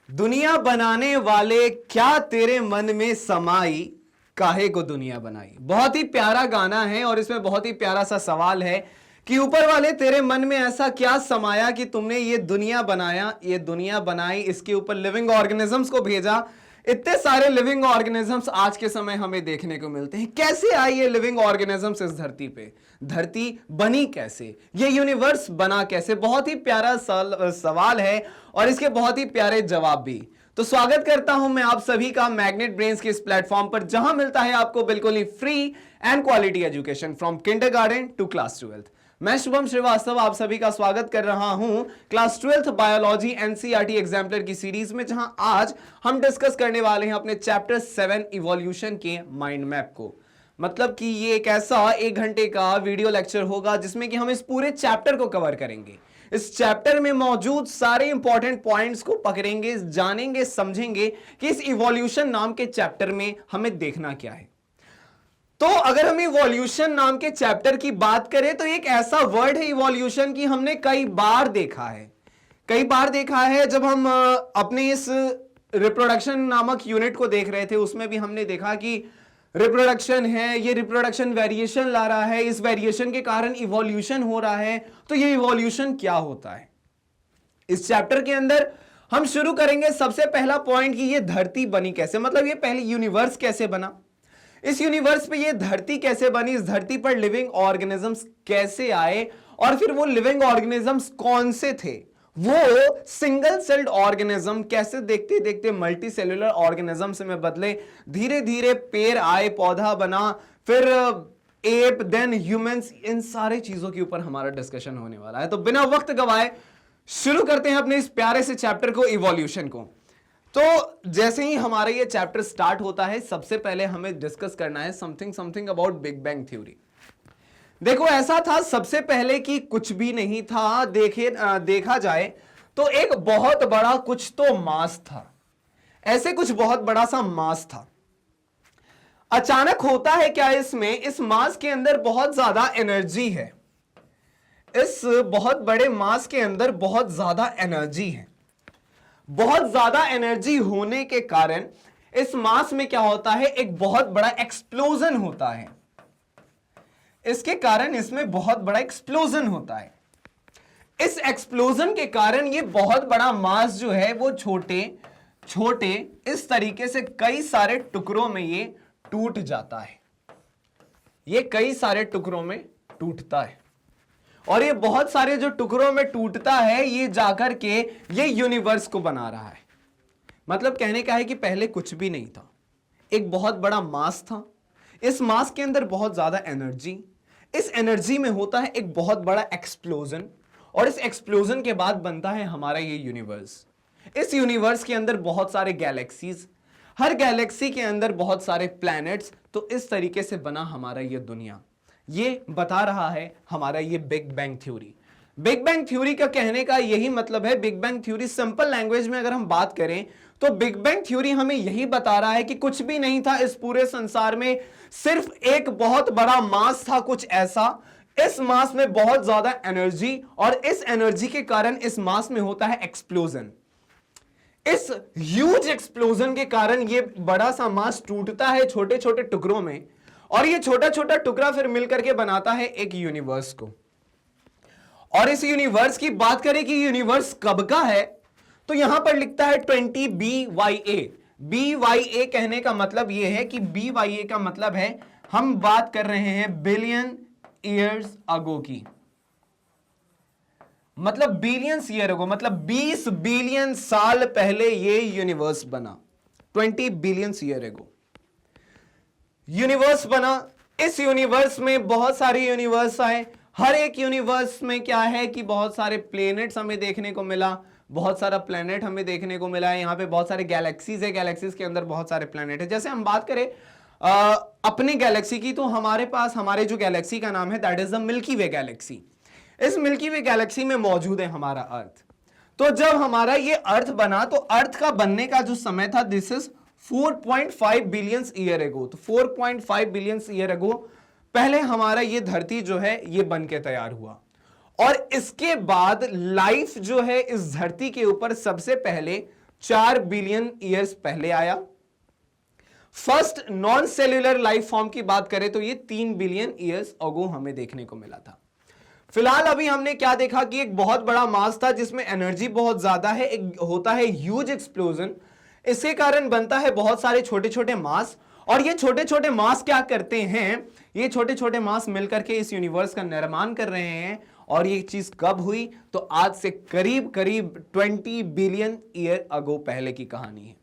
दुनिया बनाने वाले क्या तेरे मन में समाई, काहे को दुनिया बनाई। बहुत ही प्यारा गाना है और इसमें बहुत ही प्यारा सा सवाल है कि ऊपर वाले तेरे मन में ऐसा क्या समाया कि तुमने ये दुनिया बनाया, ये दुनिया बनाई, इसके ऊपर लिविंग ऑर्गेनिजम्स को भेजा। इतने सारे लिविंग ऑर्गेनिजम्स आज के समय हमें देखने को मिलते हैं। कैसे आई ये लिविंग ऑर्गेनिजम्स इस धरती पे, धरती बनी कैसे, ये यूनिवर्स बना कैसे। बहुत ही प्यारा सवाल है और इसके बहुत ही प्यारे जवाब भी। तो स्वागत करता हूं मैं आप सभी का मैग्नेट ब्रेन्स के इस प्लेटफॉर्म पर, जहां मिलता है आपको बिल्कुल ही free and quality education from kindergarten to class 12th। मैं शुभम श्रीवास्तव आप सभी का स्वागत कर रहा हूं class 12th biology NCERT exemplar की सीरीज में, जहां आज हम डिस्कस करने वाले हैं अपने चैप्टर 7 इवोल्यूशन के माइंड मैप को। मतलब कि ये एक ऐसा 1 घंटे का वीडियो लेक्चर होगा जिसमें कि हम इस पूरे चैप्टर को कवर करेंगे। इस चैप्टर में मौजूद सारे इंपॉर्टेंट पॉइंट्स को पकड़ेंगे, जानेंगे, समझेंगे कि इस इवोल्यूशन नाम के चैप्टर में हमें देखना क्या है। तो अगर हम इवोल्यूशन नाम के चैप्टर की बात करें तो एक ऐसा वर्ड है इवोल्यूशन की हमने कई बार देखा है। जब हम अपने इस रिप्रोडक्शन नामक यूनिट को देख रहे थे, उसमें भी हमने देखा कि रिप्रोडक्शन है, ये रिप्रोडक्शन वेरिएशन ला रहा है, इस वेरिएशन के कारण इवोल्यूशन हो रहा है। तो ये इवोल्यूशन क्या होता है, इस चैप्टर के अंदर हम शुरू करेंगे। सबसे पहला पॉइंट कि ये धरती बनी कैसे, मतलब ये पहले यूनिवर्स कैसे बना, इस यूनिवर्स पे ये धरती कैसे बनी, इस धरती पर लिविंग ऑर्गेनिजम्स कैसे आए, और फिर वो लिविंग ऑर्गेनिजम्स कौन से थे, वो सिंगल सेल्ड ऑर्गेनिज्म कैसे देखते देखते मल्टी सेलुलर ऑर्गेनिजम्स में बदले, धीरे धीरे पेड़ आए, पौधा बना, फिर एप, देन ह्यूमंस। इन सारे चीजों के ऊपर हमारा डिस्कशन होने वाला है। तो बिना वक्त गवाए शुरू करते हैं अपने इस प्यारे से चैप्टर को, इवोल्यूशन को। तो जैसे ही हमारा ये चैप्टर स्टार्ट होता है, सबसे पहले हमें डिस्कस करना है something about big bang theory. देखो, ऐसा था सबसे पहले कि कुछ भी नहीं था। देखा जाए तो एक बहुत बड़ा कुछ तो मास था, ऐसे कुछ बहुत बड़ा सा मास था। अचानक होता है क्या इसमें, इस मास के अंदर बहुत ज्यादा एनर्जी है, इस बहुत बड़े मास के अंदर बहुत ज्यादा एनर्जी है। बहुत ज्यादा एनर्जी होने के कारण इस मास में क्या होता है, एक बहुत बड़ा एक्सप्लोजन होता है। इसके कारण इसमें बहुत बड़ा एक्सप्लोजन होता है। इस एक्सप्लोजन के कारण ये बहुत बड़ा मास जो है वो छोटे छोटे इस तरीके से कई सारे टुकड़ों में ये टूट जाता है। ये कई सारे टुकड़ों में टूटता है, और ये बहुत सारे जो टुकड़ों में टूटता है, ये जाकर के ये यूनिवर्स को बना रहा है। मतलब कहने का है कि पहले कुछ भी नहीं था, एक बहुत बड़ा मास था। इस मास के अंदर बहुत ज्यादा एनर्जी, इस एनर्जी में होता है एक बहुत बड़ा एक्सप्लोजन, और इस एक्सप्लोजन के बाद बनता है हमारा ये यूनिवर्स। इस यूनिवर्स के अंदर बहुत सारे गैलेक्सीज, हर गैलेक्सी के अंदर बहुत सारे प्लैनेट्स। तो इस तरीके से बना हमारा ये दुनिया। ये बता रहा है हमारा ये big bang theory. Big bang theory का कहने का यही मतलब है, big bang theory simple language में अगर हम बात करें तो बिग बैंग थ्योरी हमें यही बता रहा है कि कुछ भी नहीं था इस पूरे संसार में, सिर्फ एक बहुत बड़ा मास था, कुछ ऐसा। इस मास में बहुत ज्यादा एनर्जी, और इस एनर्जी के कारण इस मास में होता है एक्सप्लोजन। इस ह्यूज एक्सप्लोजन के कारण ये बड़ा सा मास टूटता है छोटे छोटे टुकड़ों में, और ये छोटा छोटा टुकड़ा फिर मिलकर के बनाता है एक यूनिवर्स को। और इस यूनिवर्स की बात करें कि यूनिवर्स कब का है, तो यहां पर लिखता है 20 BYA। BYA कहने का मतलब यह है कि BYA का मतलब है, हम बात कर रहे हैं बिलियन ईयर्स अगो की, मतलब बिलियंस ईयर अगो, मतलब 20 बिलियन साल पहले ये यूनिवर्स बना। 20 बिलियन ईयर अगो यूनिवर्स बना। इस यूनिवर्स में बहुत सारे यूनिवर्स आए। हर एक यूनिवर्स में क्या है कि बहुत सारे प्लैनेट्स हमें देखने को मिला, बहुत सारा प्लैनेट हमें देखने को मिला है। यहाँ पे बहुत सारे गैलेक्सीज है, गैलेक्सीज के अंदर बहुत सारे प्लैनेट है। जैसे हम बात करें अपने गैलेक्सी की, तो हमारे पास हमारे जो गैलेक्सी का नाम है that is the milky way Galaxy. इस मिल्की वे गैलेक्सी में मौजूद है हमारा अर्थ। तो जब हमारा ये अर्थ बना, तो अर्थ का बनने का जो समय था, this is 4.5 billion year ago. तो 4.5 बिलियन ईयर एगो पहले हमारा ये धरती जो है ये बन के तैयार हुआ, और इसके बाद लाइफ जो है इस धरती के ऊपर सबसे पहले 4 बिलियन ईयर्स पहले आया। First non cellular life form की बात करें तो ये 3 बिलियन ईयर्स अगो हमें देखने को मिला था। फिलहाल अभी हमने क्या देखा कि एक बहुत बड़ा मास था जिसमें एनर्जी बहुत ज्यादा है, एक होता है ह्यूज एक्सप्लोजन, इसके कारण बनता है बहुत सारे छोटे छोटे मास, और ये छोटे छोटे मास क्या करते हैं, ये छोटे छोटे मास मिलकर के इस यूनिवर्स का निर्माण कर रहे हैं। और ये चीज कब हुई, तो आज से करीब करीब 20 बिलियन ईयर अगो पहले की कहानी है।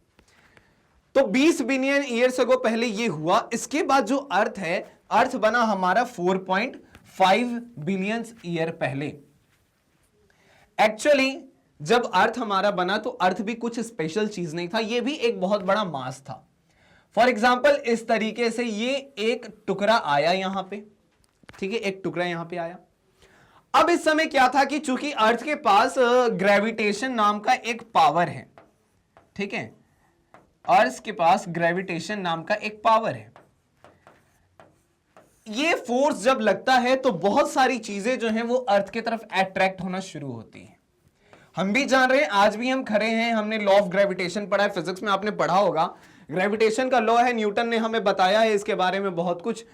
तो 20 बिलियन ईयर्स अगो पहले ये हुआ। इसके बाद जो अर्थ है, अर्थ बना हमारा 4.5 बिलियन ईयर पहले। एक्चुअली जब अर्थ हमारा बना तो अर्थ भी कुछ स्पेशल चीज नहीं था, ये भी एक बहुत बड़ा मास था। फॉर एग्जाम्पल इस तरीके से ये एक टुकड़ा आया यहां पे, ठीक है, एक टुकड़ा यहां पे आया। अब इस समय क्या था कि चूंकि अर्थ के पास ग्रेविटेशन नाम का एक पावर है, ठीक है, अर्थ के पास ग्रेविटेशन नाम का एक पावर है। ये फोर्स जब लगता है तो बहुत सारी चीजें जो हैं वो अर्थ की तरफ अट्रैक्ट होना शुरू होती हैं। हम भी जान रहे हैं, आज भी हम खड़े हैं, हमने लॉ ऑफ ग्रेविटेशन पढ़ा है, फिजिक्स में आपने पढ़ा होगा, ग्रेविटेशन का लॉ है, न्यूटन ने हमें बताया है इसके बारे में बहुत कुछ,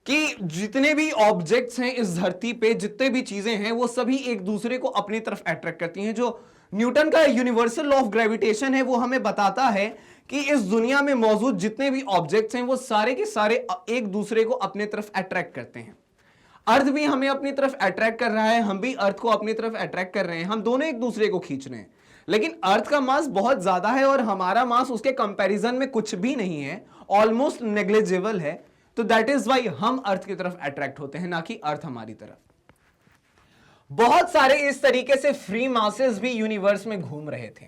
कि जितने भी ऑब्जेक्ट्स हैं इस धरती पे, जितने भी चीजें हैं वो सभी एक दूसरे को अपनी तरफ अट्रैक्ट करती हैं। जो न्यूटन का यूनिवर्सल लॉ ऑफ ग्रेविटेशन है वो हमें बताता है कि इस दुनिया में मौजूद जितने भी ऑब्जेक्ट्स हैं वो सारे के सारे एक दूसरे को अपनी तरफ अट्रैक्ट करते हैं। अर्थ भी हमें अपनी तरफ अट्रैक्ट कर रहा है, हम भी अर्थ को अपनी तरफ अट्रैक्ट कर रहे हैं, हम दोनों एक दूसरे को खींच रहे हैं। लेकिन अर्थ का मास बहुत ज्यादा है और हमारा मास उसके कंपैरिजन में कुछ भी नहीं है, ऑलमोस्ट नेग्लिजिबल है। तो दैट इज वाई हम अर्थ की तरफ अट्रैक्ट होते हैं, ना कि अर्थ हमारी तरफ। बहुत सारे इस तरीके से फ्री मासेस भी यूनिवर्स में घूम रहे थे।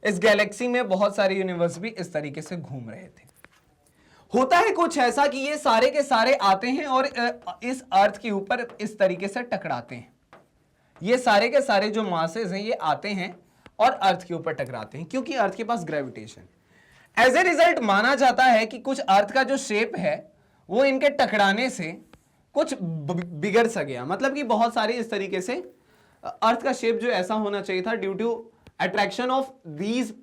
इस गैलेक्सी में बहुत सारे यूनिवर्स भी इस तरीके से घूम रहे थे। होता है कुछ ऐसा कि ये सारे के सारे आते हैं और इस अर्थ के ऊपर इस तरीके से टकराते हैं। ये सारे के सारे जो मासेस हैं ये आते हैं और अर्थ के ऊपर टकराते हैं, क्योंकि अर्थ के पास ग्रेविटेशन। एज ए रिजल्ट माना जाता है कि कुछ अर्थ का जो शेप है वो इनके टकराने से कुछ बिगड़ सा गया। मतलब कि बहुत सारे इस तरीके से अर्थ का शेप जो ऐसा होना चाहिए था, due to attraction of these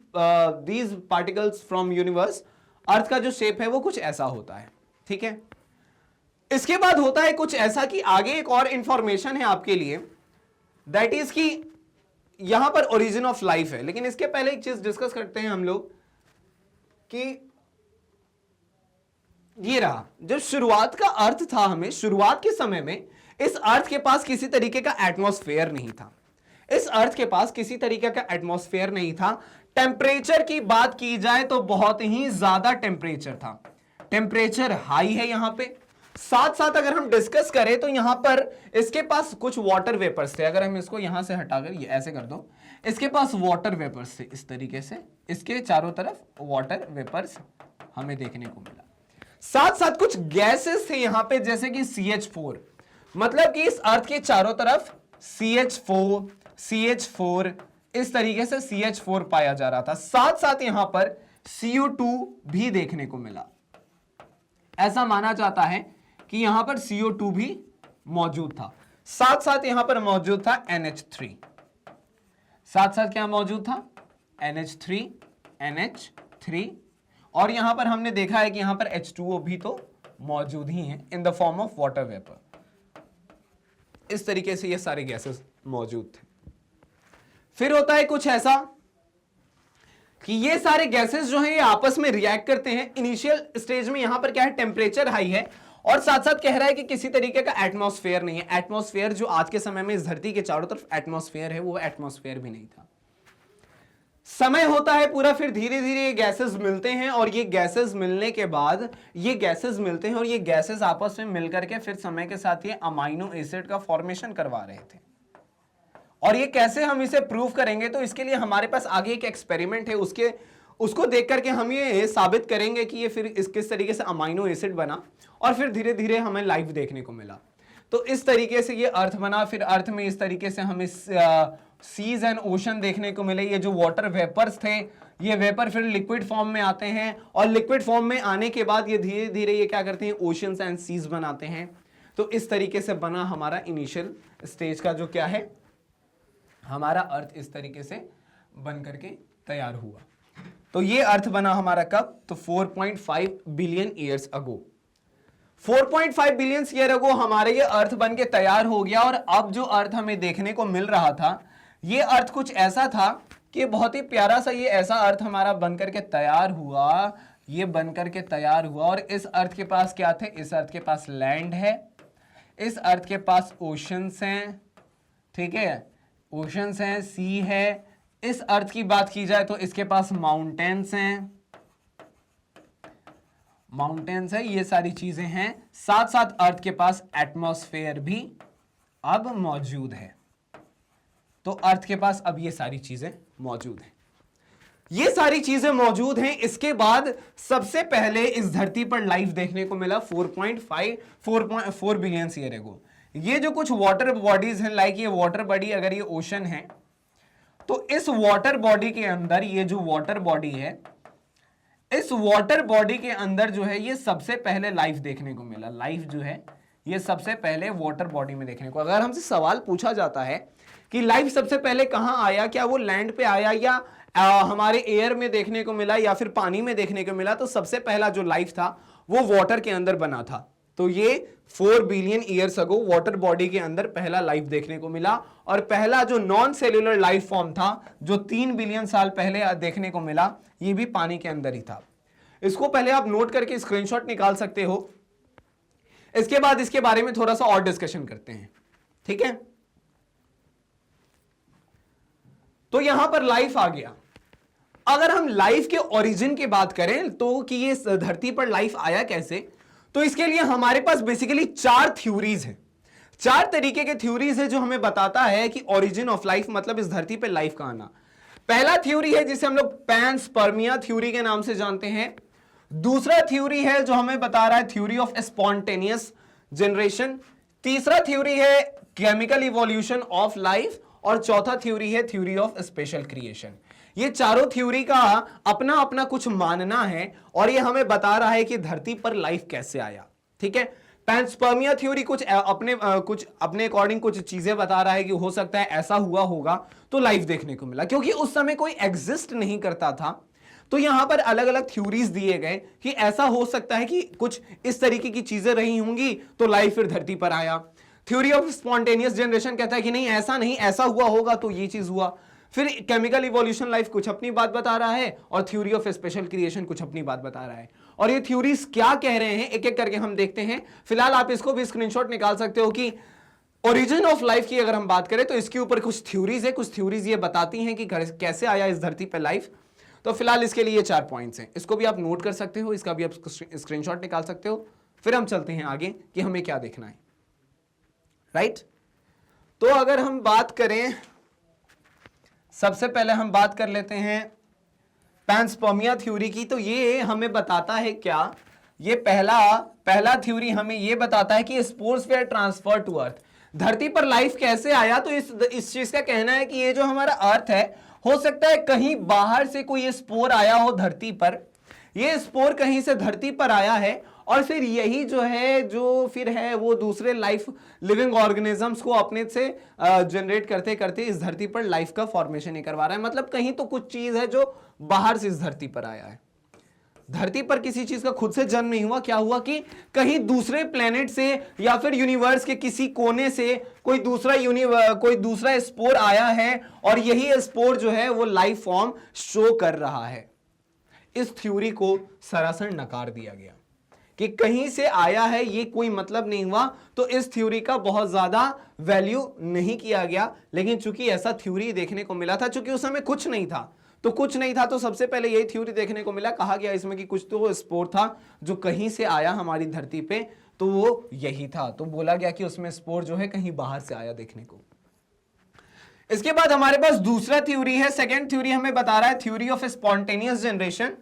particles from universe, earth का जो शेप है वो कुछ ऐसा होता है, ठीक है। इसके बाद होता है कुछ ऐसा कि आगे एक और इंफॉर्मेशन है आपके लिए, दैट इज कि यहां पर ओरिजिन ऑफ लाइफ है। लेकिन इसके पहले एक चीज डिस्कस करते हैं हम लोग कि ये रहा जब शुरुआत का अर्थ था, हमें शुरुआत के समय में इस अर्थ के पास किसी तरीके का एटमॉस्फेयर नहीं था। इस अर्थ के पास किसी तरीके का एटमॉस्फेयर नहीं था। टेम्परेचर की बात की जाए तो बहुत ही ज्यादा टेम्परेचर था, टेम्परेचर हाई है यहां पे। साथ साथ अगर हम डिस्कस करें तो यहां पर इसके पास कुछ वाटर वेपर्स थे। अगर हम इसको यहां से हटाकर ये ऐसे कर दो, इसके पास वाटर वेपर्स थे इस तरीके से, इसके चारों तरफ वाटर वेपर्स हमें देखने को मिला। साथ साथ कुछ गैसेस थे यहां पे, जैसे कि CH4, मतलब कि इस अर्थ के चारों तरफ CH4 इस तरीके से CH4 पाया जा रहा था। साथ साथ यहां पर CO2 भी देखने को मिला। ऐसा माना जाता है कि यहां पर CO2 भी मौजूद था। साथ साथ यहां पर मौजूद था NH3। साथ साथ क्या मौजूद था? NH3 और यहां पर हमने देखा है कि यहां पर H2O भी तो मौजूद ही है in the form of water vapour. इस तरीके से ये सारे गैसेस मौजूद थे। फिर होता है कुछ ऐसा कि ये सारे गैसेस जो हैं ये आपस में रिएक्ट करते हैं। इनिशियल स्टेज में यहां पर क्या है, टेम्परेचर हाई है और साथ साथ कह रहा है कि किसी तरीके का एटमॉस्फेयर नहीं है। एटमॉस्फेयर जो आज के समय में इस धरती के चारों तरफ एटमॉस्फेयर है, वो एटमॉस्फेयर भी नहीं था। समय होता है पूरा, फिर धीरे धीरे ये गैसेस मिलते हैं और ये गैसेस मिलने के बाद ये गैसेस मिलते हैं और ये गैसेस आपस में मिलकर के फिर समय के साथ ये अमाइनो एसिड का फॉर्मेशन करवा रहे थे। और ये कैसे हम इसे प्रूव करेंगे, तो इसके लिए हमारे पास आगे एक एक्सपेरिमेंट है, उसको देख करके हम ये साबित करेंगे कि ये फिर किस तरीके से अमाइनो एसिड बना और फिर धीरे धीरे हमें लाइफ देखने को मिला। तो इस तरीके से ये अर्थ बना। फिर अर्थ में इस तरीके से हमें सीज एंड ओशन देखने को मिले। ये जो वाटर वेपर्स थे, ये वेपर फिर लिक्विड फॉर्म में आते हैं और लिक्विड फॉर्म में आने के बाद ये धीरे धीरे ये क्या करते हैं, ओशंस एंड सीज बनाते हैं। तो इस तरीके से बना हमारा इनिशियल स्टेज का जो क्या है, हमारा अर्थ इस तरीके से बन करके तैयार हुआ। तो ये अर्थ बना हमारा कब? तो 4.5 billion years ago. 4.5 billion year ago हमारे ये अर्थ बन के तैयार हो गया। और अब जो अर्थ हमें देखने को मिल रहा था, ये अर्थ कुछ ऐसा था कि बहुत ही प्यारा सा ये ऐसा अर्थ हमारा बनकर के तैयार हुआ, ये बनकर के तैयार हुआ। और इस अर्थ के पास क्या थे? इस अर्थ के पास लैंड है, इस अर्थ के पास ओशंस हैं, ठीक है, ओशंस हैं, सी है। इस अर्थ की बात की जाए तो इसके पास माउंटेन्स हैं, माउंटेन्स है, ये सारी चीजें हैं। साथ साथ अर्थ के पास एटमॉस्फेयर भी अब मौजूद है। तो अर्थ के पास अब ये सारी चीजें मौजूद हैं, ये सारी चीजें मौजूद हैं। इसके बाद सबसे पहले इस धरती पर लाइफ देखने को मिला 4.4 बिलियन ईयर अगो। ये जो कुछ वाटर बॉडीज हैं, लाइक ये वाटर बॉडी, अगर ये ओशन है तो इस वाटर बॉडी के अंदर, ये जो वाटर बॉडी है, इस वाटर बॉडी के अंदर जो है ये सबसे पहले लाइफ देखने को मिला। लाइफ जो है ये सबसे पहले वाटर बॉडी में देखने को। अगर हमसे सवाल पूछा जाता है कि लाइफ सबसे पहले कहां आया, क्या वो लैंड पे आया या हमारे एयर में देखने को मिला या फिर पानी में देखने को मिला, तो सबसे पहला जो लाइफ था वो वाटर के अंदर बना था। तो ये 4 billion years ago water body के अंदर पहला लाइफ देखने को मिला। और पहला जो नॉन सेल्यूलर लाइफ फॉर्म था जो 3 बिलियन साल पहले देखने को मिला, ये भी पानी के अंदर ही था। इसको पहले आप नोट करके स्क्रीनशॉट निकाल सकते हो। इसके बाद इसके बारे में थोड़ा सा और डिस्कशन करते हैं, ठीक है। तो यहां पर लाइफ आ गया। अगर हम लाइफ के ओरिजिन की बात करें तो कि ये धरती पर लाइफ आया कैसे, तो इसके लिए हमारे पास बेसिकली 4 थ्योरीज हैं, 4 तरीके के थ्योरीज है जो हमें बताता है कि ओरिजिन ऑफ लाइफ, मतलब इस धरती पर लाइफ का आना। पहला थ्योरी है जिसे हम लोग पैंसपर्मिया थ्योरी के नाम से जानते हैं। दूसरा थ्योरी है जो हमें बता रहा है थ्योरी ऑफ स्पॉन्टेनियस जनरेशन। तीसरा थ्योरी है केमिकल इवोल्यूशन ऑफ लाइफ। और चौथा थ्योरी है थ्योरी ऑफ स्पेशल क्रिएशन। ये चारों थ्योरी का अपना अपना कुछ मानना है और ये हमें बता रहा है कि धरती पर लाइफ कैसे आया, ठीक है। पैंसपर्मिया थ्योरी कुछ अपने अकॉर्डिंग कुछ चीजें बता रहा है कि हो सकता है ऐसा हुआ होगा तो लाइफ देखने को मिला, क्योंकि उस समय कोई एग्जिस्ट नहीं करता था। तो यहां पर अलग अलग थ्योरीज दिए गए कि ऐसा हो सकता है कि कुछ इस तरीके की चीजें रही होंगी तो लाइफ फिर धरती पर आया। थ्योरी ऑफ स्पॉन्टेनियस जनरेशन कहता है कि नहीं, ऐसा नहीं, ऐसा हुआ होगा तो ये चीज हुआ। फिर केमिकल इवोल्यूशन लाइफ कुछ अपनी बात बता रहा है और थ्योरी ऑफ स्पेशल क्रिएशन कुछ अपनी बात बता रहा है। और ये थ्योरीज क्या कह रहे हैं एक एक करके हम देखते हैं। फिलहाल आप इसको भी स्क्रीनशॉट निकाल सकते हो कि ओरिजिन ऑफ लाइफ की अगर हम बात करें तो इसके ऊपर कुछ थ्योरीज है, कुछ थ्योरीज ये बताती हैं कि कैसे आया इस धरती पर लाइफ। तो फिलहाल इसके लिए ये 4 पॉइंट्स हैं, इसको भी आप नोट कर सकते हो, इसका भी आप स्क्रीनशॉट निकाल सकते हो। फिर हम चलते हैं आगे कि हमें क्या देखना है, राइट। तो अगर हम बात करें, सबसे पहले हम बात कर लेते हैं पैंसपर्मिया थ्योरी की। तो ये हमें बताता है क्या, ये पहला थ्योरी हमें ये बताता है कि spores were transfer to earth, धरती पर लाइफ कैसे आया। तो इस चीज का कहना है कि ये जो हमारा अर्थ है, हो सकता है कहीं बाहर से कोई स्पोर आया हो धरती पर, ये स्पोर कहीं से धरती पर आया है और फिर यही जो है वो दूसरे लाइफ लिविंग ऑर्गेनिजम्स को अपने से जनरेट करते करते इस धरती पर लाइफ का फॉर्मेशन ही करवा रहा है। मतलब कहीं तो कुछ चीज है जो बाहर से इस धरती पर आया है। धरती पर किसी चीज का खुद से जन्म नहीं हुआ, क्या हुआ कि कहीं दूसरे प्लेनेट से या फिर यूनिवर्स के किसी कोने से कोई दूसरा स्पोर आया है और यही स्पोर जो है वो लाइफ फॉर्म शो कर रहा है। इस थ्योरी को सरासर नकार दिया गया कि कहीं से आया है, ये कोई मतलब नहीं हुआ। तो इस थ्योरी का बहुत ज्यादा वैल्यू नहीं किया गया। लेकिन चूंकि ऐसा थ्योरी देखने को मिला था, चूंकि उस समय कुछ नहीं था, तो सबसे पहले यही थ्योरी देखने को मिला। कहा गया इसमें कि कुछ तो स्पोर था जो कहीं से आया हमारी धरती पे, तो वो यही था। तो बोला गया कि उसमें स्पोर जो है कहीं बाहर से आया देखने को। इसके बाद हमारे पास दूसरा थ्योरी है, सेकेंड थ्योरी हमें बता रहा है थ्योरी ऑफ स्पॉन्टेनियस जनरेशन।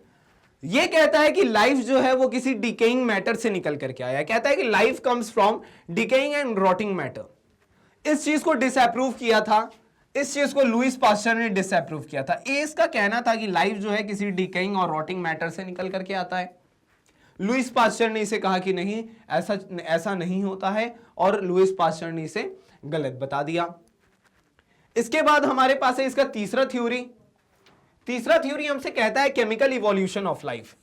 ये कहता है कि लाइफ जो है वो किसी डिकेइंग मैटर से निकल करके आया है। कहता है कि life comes from decaying and rotting matter. इस चीज को डिसअप्रूव किया था, इस चीज को लुईस पास्चर ने डिसअप्रूव किया था। इसका कहना था कि लाइफ जो है किसी डिकेइंग और रॉटिंग मैटर से निकल करके आता है। लुईस पास्चर ने इसे कहा कि नहीं, ऐसा नहीं होता है और लुईस पास्चर ने इसे गलत बता दिया। इसके बाद हमारे पास है इसका तीसरा थ्योरी। तीसरा थ्योरी हमसे कहता है chemical evolution of life.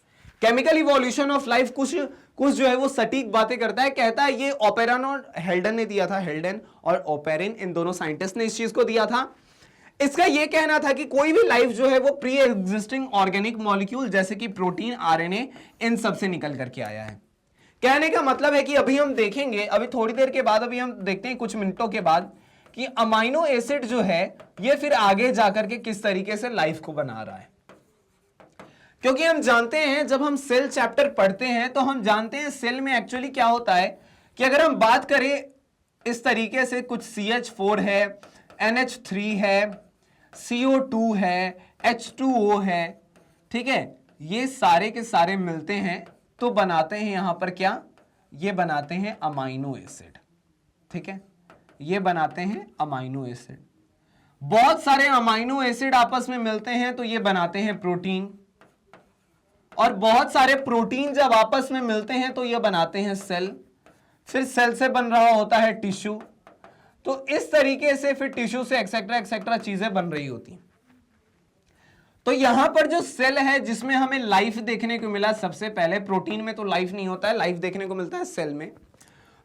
Chemical evolution of life कुछ जो है वो सटीक बातें करता है, कहता है ये ओपेरन और हेल्डन ने दिया था, हेल्डन और ओपेरिन इन दोनों साइंटिस्ट ने इस चीज को दिया था। इसका यह कहना था कि कोई भी लाइफ जो है वो प्री एग्जिस्टिंग ऑर्गेनिक मॉलिक्यूल जैसे कि प्रोटीन, आरएनए, इन सब से निकल करके आया है। कहने का मतलब है कि अभी हम देखेंगे, अभी थोड़ी देर के बाद, अभी हम देखते हैं कुछ मिनटों के बाद कि अमाइनो एसिड जो है ये फिर आगे जाकर के किस तरीके से लाइफ को बना रहा है। क्योंकि हम जानते हैं जब हम सेल चैप्टर पढ़ते हैं तो हम जानते हैं सेल में एक्चुअली क्या होता है कि अगर हम बात करें इस तरीके से, कुछ CH4 है, NH3 है, CO2 है, H2O है, ठीक है, ये सारे के सारे मिलते हैं तो बनाते हैं यहां पर क्या, ये बनाते हैं अमाइनो एसिड। ठीक है, ये बनाते हैं अमाइनो एसिड। बहुत सारे अमाइनो एसिड आपस में मिलते हैं तो ये बनाते हैं प्रोटीन, और बहुत सारे प्रोटीन जब आपस में मिलते हैं तो ये बनाते हैं सेल, फिर सेल से बन रहा होता है टिश्यू, तो इस तरीके से फिर टिश्यू से एक्सेट्रा एक्सेट्रा चीजें बन रही होती। तो यहां पर जो सेल है जिसमें हमें लाइफ देखने को मिला, सबसे पहले प्रोटीन में तो लाइफ नहीं होता है, लाइफ देखने को मिलता है सेल में।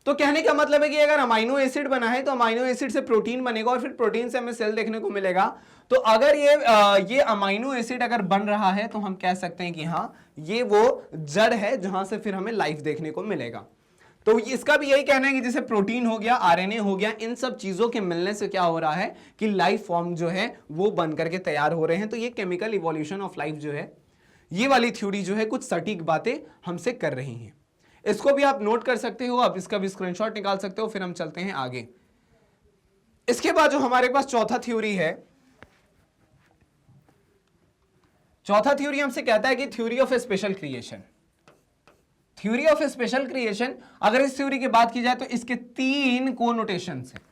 तो कहने का मतलब है कि अगर अमाइनो एसिड बना है तो अमाइनो एसिड से प्रोटीन बनेगा और फिर प्रोटीन से हमें सेल देखने को मिलेगा। तो अगर ये अमाइनो एसिड अगर बन रहा है तो हम कह सकते हैं कि हाँ, ये वो जड़ है जहां से फिर हमें लाइफ देखने को मिलेगा। तो इसका भी यही कहना है कि जैसे प्रोटीन हो गया, आरएनए हो गया, इन सब चीजों के मिलने से क्या हो रहा है कि लाइफ फॉर्म जो है वो बन करके तैयार हो रहे हैं। तो ये केमिकल इवोल्यूशन ऑफ लाइफ जो है, ये वाली थ्योरी जो है कुछ सटीक बातें हमसे कर रही हैं। इसको भी आप नोट कर सकते हो, आप इसका भी स्क्रीनशॉट निकाल सकते हो। फिर हम चलते हैं आगे। इसके बाद जो हमारे पास चौथा थ्योरी है, चौथा थ्योरी हमसे कहता है कि theory of special creation. Theory of special creation, अगर इस थ्योरी की बात की जाए तो इसके 3 कोनोटेशंस हैं।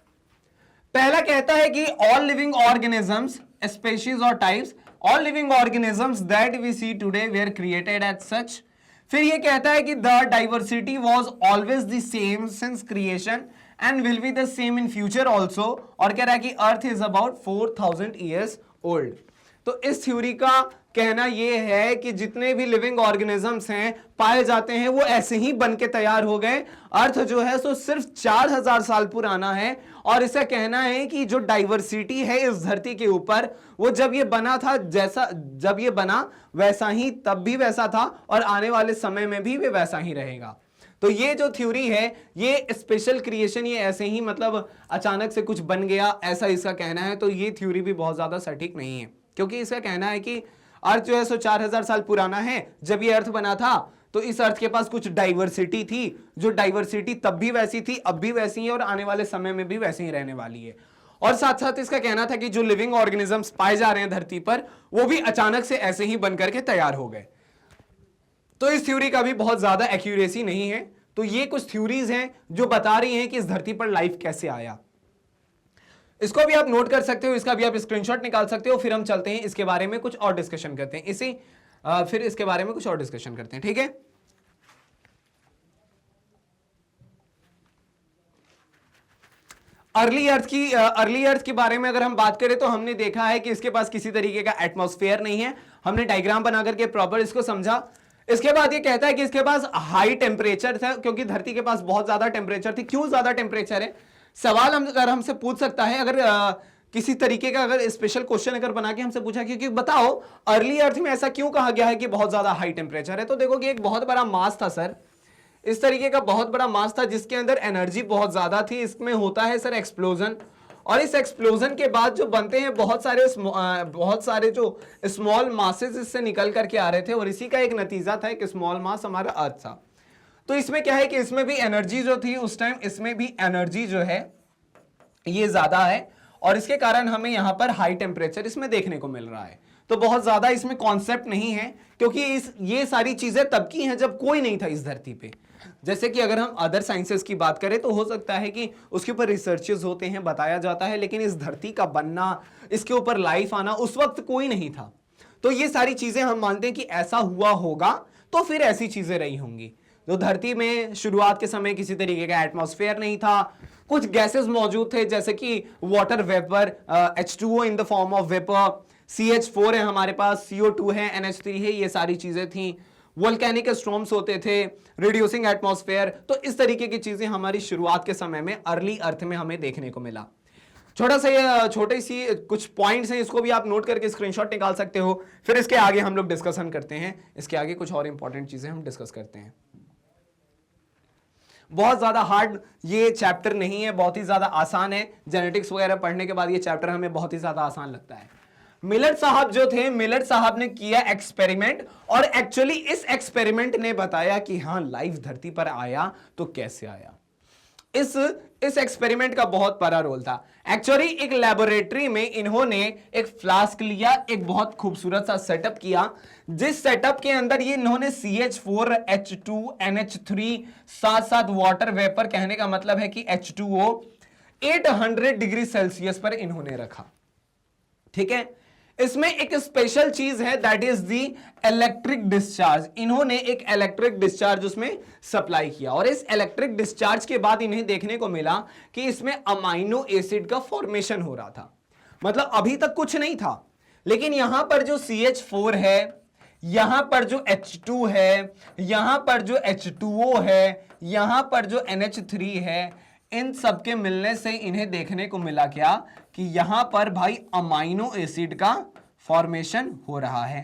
पहला कहता है कि ऑल लिविंग ऑर्गेनिजम्स, स्पीशीज और types, all living organisms that we see today were created as such. फिर यह कहता है कि the diversity was always the same since creation and will be the same in future also. और कह रहा है कि earth is about 4000 years old. तो इस थ्योरी का कहना यह है कि जितने भी लिविंग ऑर्गेनिजम्स हैं पाए जाते हैं वो ऐसे ही बन के तैयार हो गए। अर्थ जो है सो सिर्फ 4000 साल पुराना है। और इसका कहना है कि जो डाइवर्सिटी है इस धरती के ऊपर, वो जब ये बना था, जैसा जब ये बना वैसा ही तब भी वैसा था और आने वाले समय में भी वैसा ही रहेगा। तो ये जो थ्योरी है, ये स्पेशल क्रिएशन, ये ऐसे ही मतलब अचानक से कुछ बन गया, ऐसा इसका कहना है। तो ये थ्योरी भी बहुत ज्यादा सटीक नहीं है, क्योंकि इसका कहना है कि अर्थ जो है सो 4000 साल पुराना है। जब ये अर्थ बना था तो इस अर्थ के पास कुछ डाइवर्सिटी थी, जो डाइवर्सिटी तब भी वैसी थी, अब भी वैसी है और आने वाले समय में भी वैसे ही रहने वाली है। और साथ साथ इसका कहना था कि जो लिविंग ऑर्गेनिजम्स पाए जा रहे हैं धरती पर, वो भी अचानक से ऐसे ही बनकर के तैयार हो गए। तो इस थ्योरी का भी बहुत ज्यादा एक्यूरेसी नहीं है। तो ये कुछ थ्योरीज हैं जो बता रही हैं कि इस धरती पर लाइफ कैसे आया। इसको भी आप नोट कर सकते हो, इसका भी आप स्क्रीनशॉट निकाल सकते हो। फिर हम चलते हैं इसके बारे में कुछ और डिस्कशन करते हैं, फिर इसके बारे में कुछ और डिस्कशन करते हैं। ठीक है, अर्ली अर्थ के बारे में अगर हम बात करें तो हमने देखा है कि इसके पास किसी तरीके का एटमॉस्फेयर नहीं है। हमने डायग्राम बना करके प्रॉपर इसको समझा। इसके बाद ये कहता है कि इसके पास हाई टेम्परेचर था, क्योंकि धरती के पास बहुत ज्यादा टेम्परेचर थी। क्यों ज्यादा टेम्परेचर है, सवाल अगर हमसे पूछ सकता है, अगर किसी तरीके का अगर स्पेशल क्वेश्चन अगर बना के हमसे पूछा कि बताओ अर्ली अर्थ में ऐसा क्यों कहा गया है कि बहुत ज्यादा हाई टेम्परेचर है, तो देखो कि एक बहुत बड़ा मास था सर, इस तरीके का बहुत बड़ा मास था जिसके अंदर एनर्जी बहुत ज्यादा थी। इसमें होता है सर एक्सप्लोजन, और इस एक्सप्लोजन के बाद जो बनते हैं बहुत सारे जो स्मॉल मासेस इससे निकल करके आ रहे थे, और इसी का एक नतीजा था, एक स्मॉल मास हमारा अर्थ था। तो इसमें क्या है कि इसमें भी एनर्जी जो थी उस टाइम, इसमें भी एनर्जी जो है ये ज्यादा है, और इसके कारण हमें यहां पर हाई टेम्परेचर इसमें देखने को मिल रहा है। तो बहुत ज्यादा इसमें कॉन्सेप्ट नहीं है, क्योंकि ये सारी चीजें तब की हैं जब कोई नहीं था इस धरती पे। जैसे कि अगर हम अदर साइंसेस की बात करें तो हो सकता है कि उसके ऊपर रिसर्चेस होते हैं, बताया जाता है, लेकिन इस धरती का बनना, इसके ऊपर लाइफ आना, उस वक्त कोई नहीं था। तो ये सारी चीजें हम मानते हैं कि ऐसा हुआ होगा तो फिर ऐसी चीजें रही होंगी। तो धरती में शुरुआत के समय किसी तरीके का एटमॉस्फेयर नहीं था, कुछ गैसेस मौजूद थे जैसे कि water vapour, H2O in the form of vapour, CH4 है हमारे पास, CO2 है, NH3 है, ये सारी चीजें थी। वोल्केनिक स्टॉर्म्स होते थे, रिड्यूसिंग एटमॉस्फेयर। तो इस तरीके की चीजें हमारी शुरुआत के समय में अर्ली अर्थ में हमें देखने को मिला। छोटी सी कुछ पॉइंट्स हैं, इसको भी आप नोट करके स्क्रीनशॉट निकाल सकते हो। फिर इसके आगे हम लोग डिस्कशन करते हैं, इसके आगे कुछ और इंपॉर्टेंट चीजें हम डिस्कस करते हैं। बहुत ज्यादा हार्ड ये चैप्टर नहीं है, बहुत ही ज्यादा आसान है। जेनेटिक्स वगैरह पढ़ने के बाद ये चैप्टर हमें बहुत ही ज्यादा आसान लगता है। मिलर साहब जो थे, मिलर साहब ने किया एक्सपेरिमेंट, और एक्चुअली इस एक्सपेरिमेंट ने बताया कि हाँ लाइफ धरती पर आया तो कैसे आया। इस एक्सपेरिमेंट का बहुत बड़ा रोल था। एक्चुअली एक लेबोरेटरी में इन्होंने एक फ्लास्क लिया, एक बहुत खूबसूरत सा सेटअप किया, जिस सेटअप के अंदर ये इन्होंने CH4, H2, NH3 साथ साथ वाटर वेपर, कहने का मतलब है कि H2O 800 डिग्री सेल्सियस पर इन्होंने रखा। ठीक है, इसमें एक स्पेशल चीज है, that is the electric discharge. इन्होंने एक इलेक्ट्रिक डिस्चार्ज उसमें सप्लाई किया, और इस इलेक्ट्रिक डिस्चार्ज के बाद इन्हें देखने को मिला कि इसमें अमाइनो एसिड का फॉर्मेशन हो रहा था। मतलब अभी तक कुछ नहीं था, लेकिन यहां पर जो CH4 है, यहां पर जो H2 है, यहां पर जो H2O है, यहां पर जो NH3 है, इन सब के मिलने से इन्हें देखने को मिला क्या कि यहां पर भाई अमाइनो एसिड का फॉर्मेशन हो रहा है।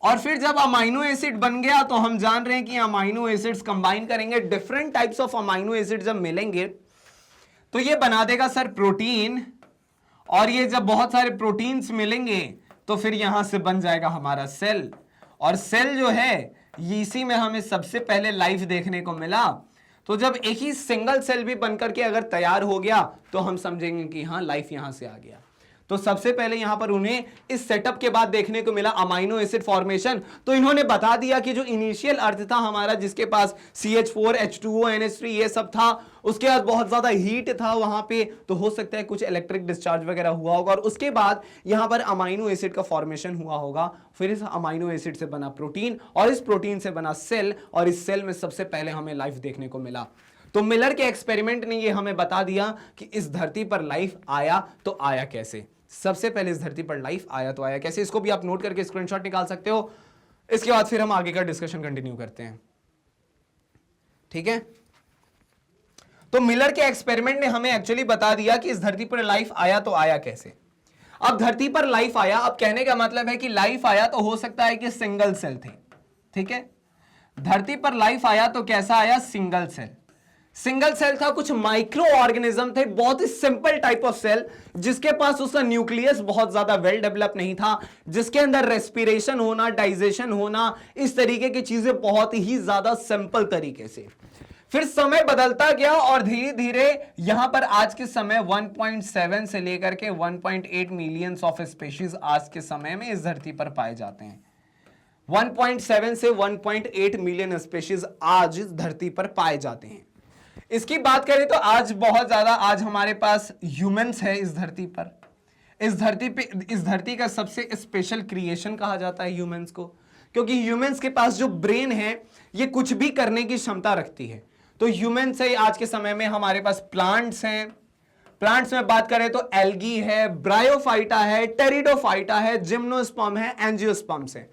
और फिर जब अमाइनो एसिड बन गया तो हम जान रहे हैं कि अमाइनो एसिड्स कंबाइन करेंगे, different types of amino acid जब मिलेंगे तो ये बना देगा सर प्रोटीन, और ये जब बहुत सारे प्रोटीन्स मिलेंगे तो फिर यहां से बन जाएगा हमारा सेल। और सेल जो है इसी में हमें सबसे पहले लाइफ देखने को मिला। तो जब एक ही सिंगल सेल भी बनकर के अगर तैयार हो गया तो हम समझेंगे कि हाँ लाइफ यहां से आ गया। तो सबसे पहले यहां पर उन्हें इस सेटअप के बाद देखने को मिला अमाइनो एसिड फॉर्मेशन। तो इन्होंने बता दिया कि जो इनिशियल अर्थ था हमारा, जिसके पास CH4, H2O, NH3 ये सब था, उसके बाद बहुत ज्यादा हीट था वहां पे, तो हो सकता है कुछ इलेक्ट्रिक डिस्चार्ज वगैरह हुआ होगा, और उसके बाद यहां पर अमाइनो एसिड का फॉर्मेशन हुआ होगा। फिर इस अमाइनो एसिड से बना प्रोटीन, और इस प्रोटीन से बना सेल, और इस सेल में सबसे पहले हमें लाइफ देखने को मिला। तो मिलर के एक्सपेरिमेंट ने ये हमें बता दिया कि इस धरती पर लाइफ आया तो आया कैसे। सबसे पहले इस धरती पर लाइफ आया तो आया कैसे, इसको भी आप नोट करके स्क्रीनशॉट निकाल सकते हो। इसके बाद फिर हम आगे का डिस्कशन कंटिन्यू करते हैं। ठीक है, तो मिलर के एक्सपेरिमेंट ने हमें एक्चुअली बता दिया कि इस धरती पर लाइफ आया तो आया कैसे। अब धरती पर लाइफ आया, अब कहने का मतलब है कि लाइफ आया तो हो सकता है कि सिंगल सेल थे। ठीक है, धरती पर लाइफ आया तो कैसा आया, सिंगल सेल। सिंगल सेल था, कुछ माइक्रो ऑर्गेनिज्म थे, बहुत ही सिंपल टाइप ऑफ सेल, जिसके पास उसका न्यूक्लियस बहुत ज्यादा वेल डेवलप नहीं था, जिसके अंदर रेस्पिरेशन होना, डाइजेशन होना, इस तरीके की चीजें बहुत ही ज्यादा सिंपल तरीके से। फिर समय बदलता गया और धीरे धीरे यहां पर आज के समय 1.7 से लेकर के 1.8 मिलियंस ऑफ स्पीशीज आज के समय में इस धरती पर पाए जाते हैं। 1.7 से 1.8 मिलियन स्पीशीज आज इस धरती पर पाए जाते हैं। इसकी बात करें तो आज बहुत ज्यादा, आज हमारे पास ह्यूमंस है इस धरती पर। इस धरती का सबसे स्पेशल क्रिएशन कहा जाता है ह्यूमंस को, क्योंकि ह्यूमंस के पास जो ब्रेन है ये कुछ भी करने की क्षमता रखती है। तो ह्यूमंस है, आज के समय में हमारे पास प्लांट्स हैं। प्लांट्स में बात करें तो एल्गी है, ब्रायोफाइटा है, टेरिडोफाइटा है, जिम्नोस्पर्म है, एंजियोस्पर्म्स है।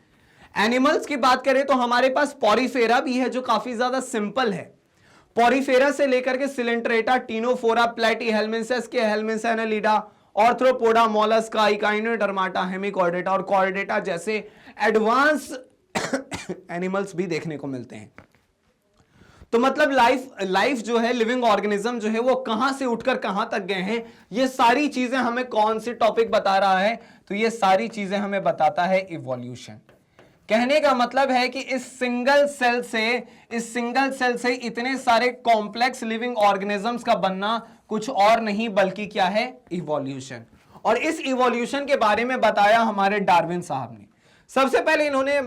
एनिमल्स की बात करें तो हमारे पास पॉरीफेरा भी है, जो काफी ज्यादा सिंपल है। पॉरीफेरा से लेकर के सिलेंट्रेटा, टीनोफोरा, प्लेटीहेल्मिन्थस के Helminthes Annelida, Arthropoda, Mollusca, Echinodermata, Hemichordata और कॉर्डेटा जैसे एडवांस एनिमल्स भी देखने को मिलते हैं। तो मतलब लाइफ जो है, लिविंग ऑर्गेनिज्म जो है, वो कहां से उठकर कहां तक गए हैं, ये सारी चीजें हमें कौन से टॉपिक बता रहा है, तो ये सारी चीजें हमें बताता है इवोल्यूशन। कहने का मतलब है कि इस सिंगल सेल से इतने सारे कॉम्प्लेक्स लिविंग ऑर्गेनिजम्स का बनना कुछ और नहीं बल्कि क्या है, इवोल्यूशन। और इस इवोल्यूशन के बारे में बताया हमारे डार्विन साहब ने। सबसे पहले इन्होंने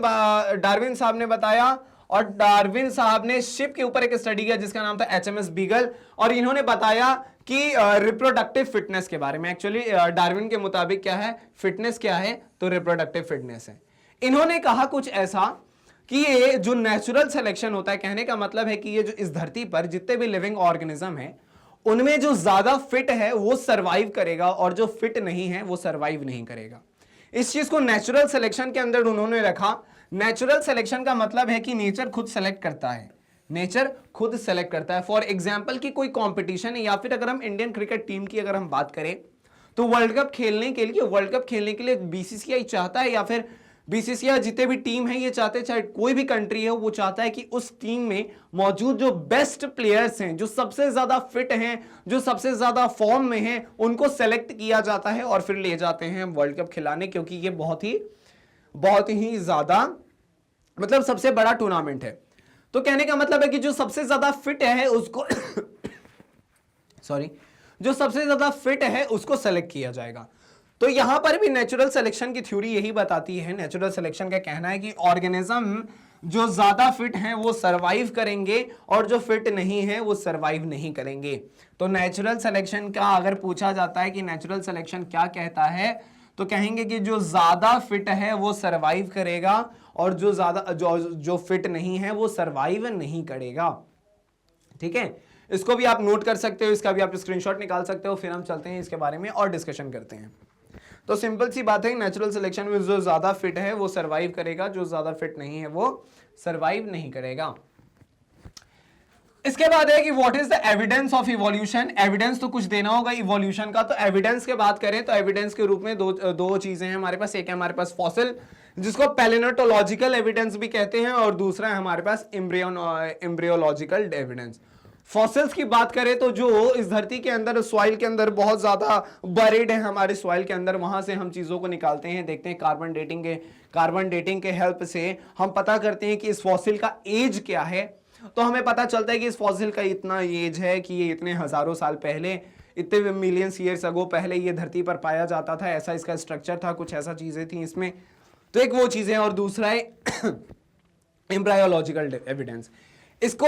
डार्विन साहब ने बताया, और डार्विन साहब ने शिप के ऊपर एक स्टडी किया जिसका नाम था HMS बीगल, और इन्होंने बताया कि रिप्रोडक्टिव फिटनेस के बारे में। एक्चुअली डार्विन के मुताबिक क्या है, फिटनेस क्या है, तो रिप्रोडक्टिव फिटनेस है। इन्होंने कहा कुछ ऐसा कि ये जो नेचुरल सिलेक्शन होता है, कहने का मतलब है कि ये जो इस धरती पर जितने भी लिविंग ऑर्गेनिज्म है उनमें जो ज्यादा फिट है वो सरवाइव करेगा और जो फिट नहीं है वो सरवाइव नहीं करेगा। इस चीज को नेचुरल सिलेक्शन के अंदर उन्होंने रखा। नेचुरल सिलेक्शन का मतलब है कि नेचर खुद सेलेक्ट करता है, नेचर खुद सेलेक्ट करता है। फॉर एग्जाम्पल की कोई कंपटीशन है, या फिर अगर हम इंडियन क्रिकेट टीम की अगर हम बात करें तो वर्ल्ड कप खेलने के लिए बीसीसीआई चाहता है, या फिर बीसीसीआई जितने भी टीम है ये चाहते हैं, चाहे कोई भी कंट्री है वो चाहता है कि उस टीम में मौजूद जो बेस्ट प्लेयर्स हैं, जो सबसे ज्यादा फिट हैं, जो सबसे ज्यादा फॉर्म में हैं, उनको सेलेक्ट किया जाता है और फिर ले जाते हैं वर्ल्ड कप खिलाने, क्योंकि ये बहुत ही ज्यादा मतलब सबसे बड़ा टूर्नामेंट है। तो कहने का मतलब है कि जो सबसे ज्यादा फिट है उसको जो सबसे ज्यादा फिट है उसको सेलेक्ट किया जाएगा। तो यहां पर भी नेचुरल सिलेक्शन की थ्योरी यही बताती है, नेचुरल सिलेक्शन का कहना है कि ऑर्गेनिज्म जो ज्यादा फिट हैं वो सरवाइव करेंगे और जो फिट नहीं है वो सरवाइव नहीं करेंगे। तो नेचुरल सिलेक्शन का अगर पूछा जाता है कि नेचुरल सिलेक्शन क्या कहता है, तो कहेंगे कि जो ज्यादा फिट है वो सरवाइव करेगा और जो फिट नहीं है वो सरवाइव नहीं करेगा। ठीक है, इसको भी आप नोट कर सकते हो, इसका भी आप स्क्रीनशॉट निकाल सकते हो। फिर हम चलते हैं इसके बारे में और डिस्कशन करते हैं। तो सिंपल सी बात है, नेचुरल सिलेक्शन में जो ज्यादा फिट है वो सरवाइव करेगा, जो ज्यादा फिट नहीं है वो सरवाइव नहीं करेगा। इसके बाद है कि what is the evidence of evolution. Evidence तो कुछ देना होगा इवोल्यूशन का। तो एविडेंस के बात करें तो एविडेंस के रूप में दो चीजें हैं हमारे पास। एक है हमारे पास फॉसिल, जिसको पैलियोंटोलॉजिकल एविडेंस भी कहते हैं, और दूसरा है हमारे पास एम्ब्रियोलॉजिकल एविडेंस। फॉसिल्स की बात करें तो जो इस धरती के अंदर, सॉइल के अंदर बहुत ज्यादा बरीड है हमारे सॉइल के अंदर, वहां से हम चीजों को निकालते हैं, देखते हैं कार्बन डेटिंग के हेल्प से हम पता करते हैं कि इस फॉसिल का एज क्या है। तो हमें पता चलता है कि इस फॉसिल का इतना एज है कि ये इतने हजारों साल पहले, इतने मिलियंस ईयर्स अगो पहले ये धरती पर पाया जाता था, ऐसा इसका स्ट्रक्चर था, कुछ ऐसा चीजें थी इसमें। तो एक वो चीजें, और दूसरा है एम्ब्रायोलॉजिकल एविडेंस। इसको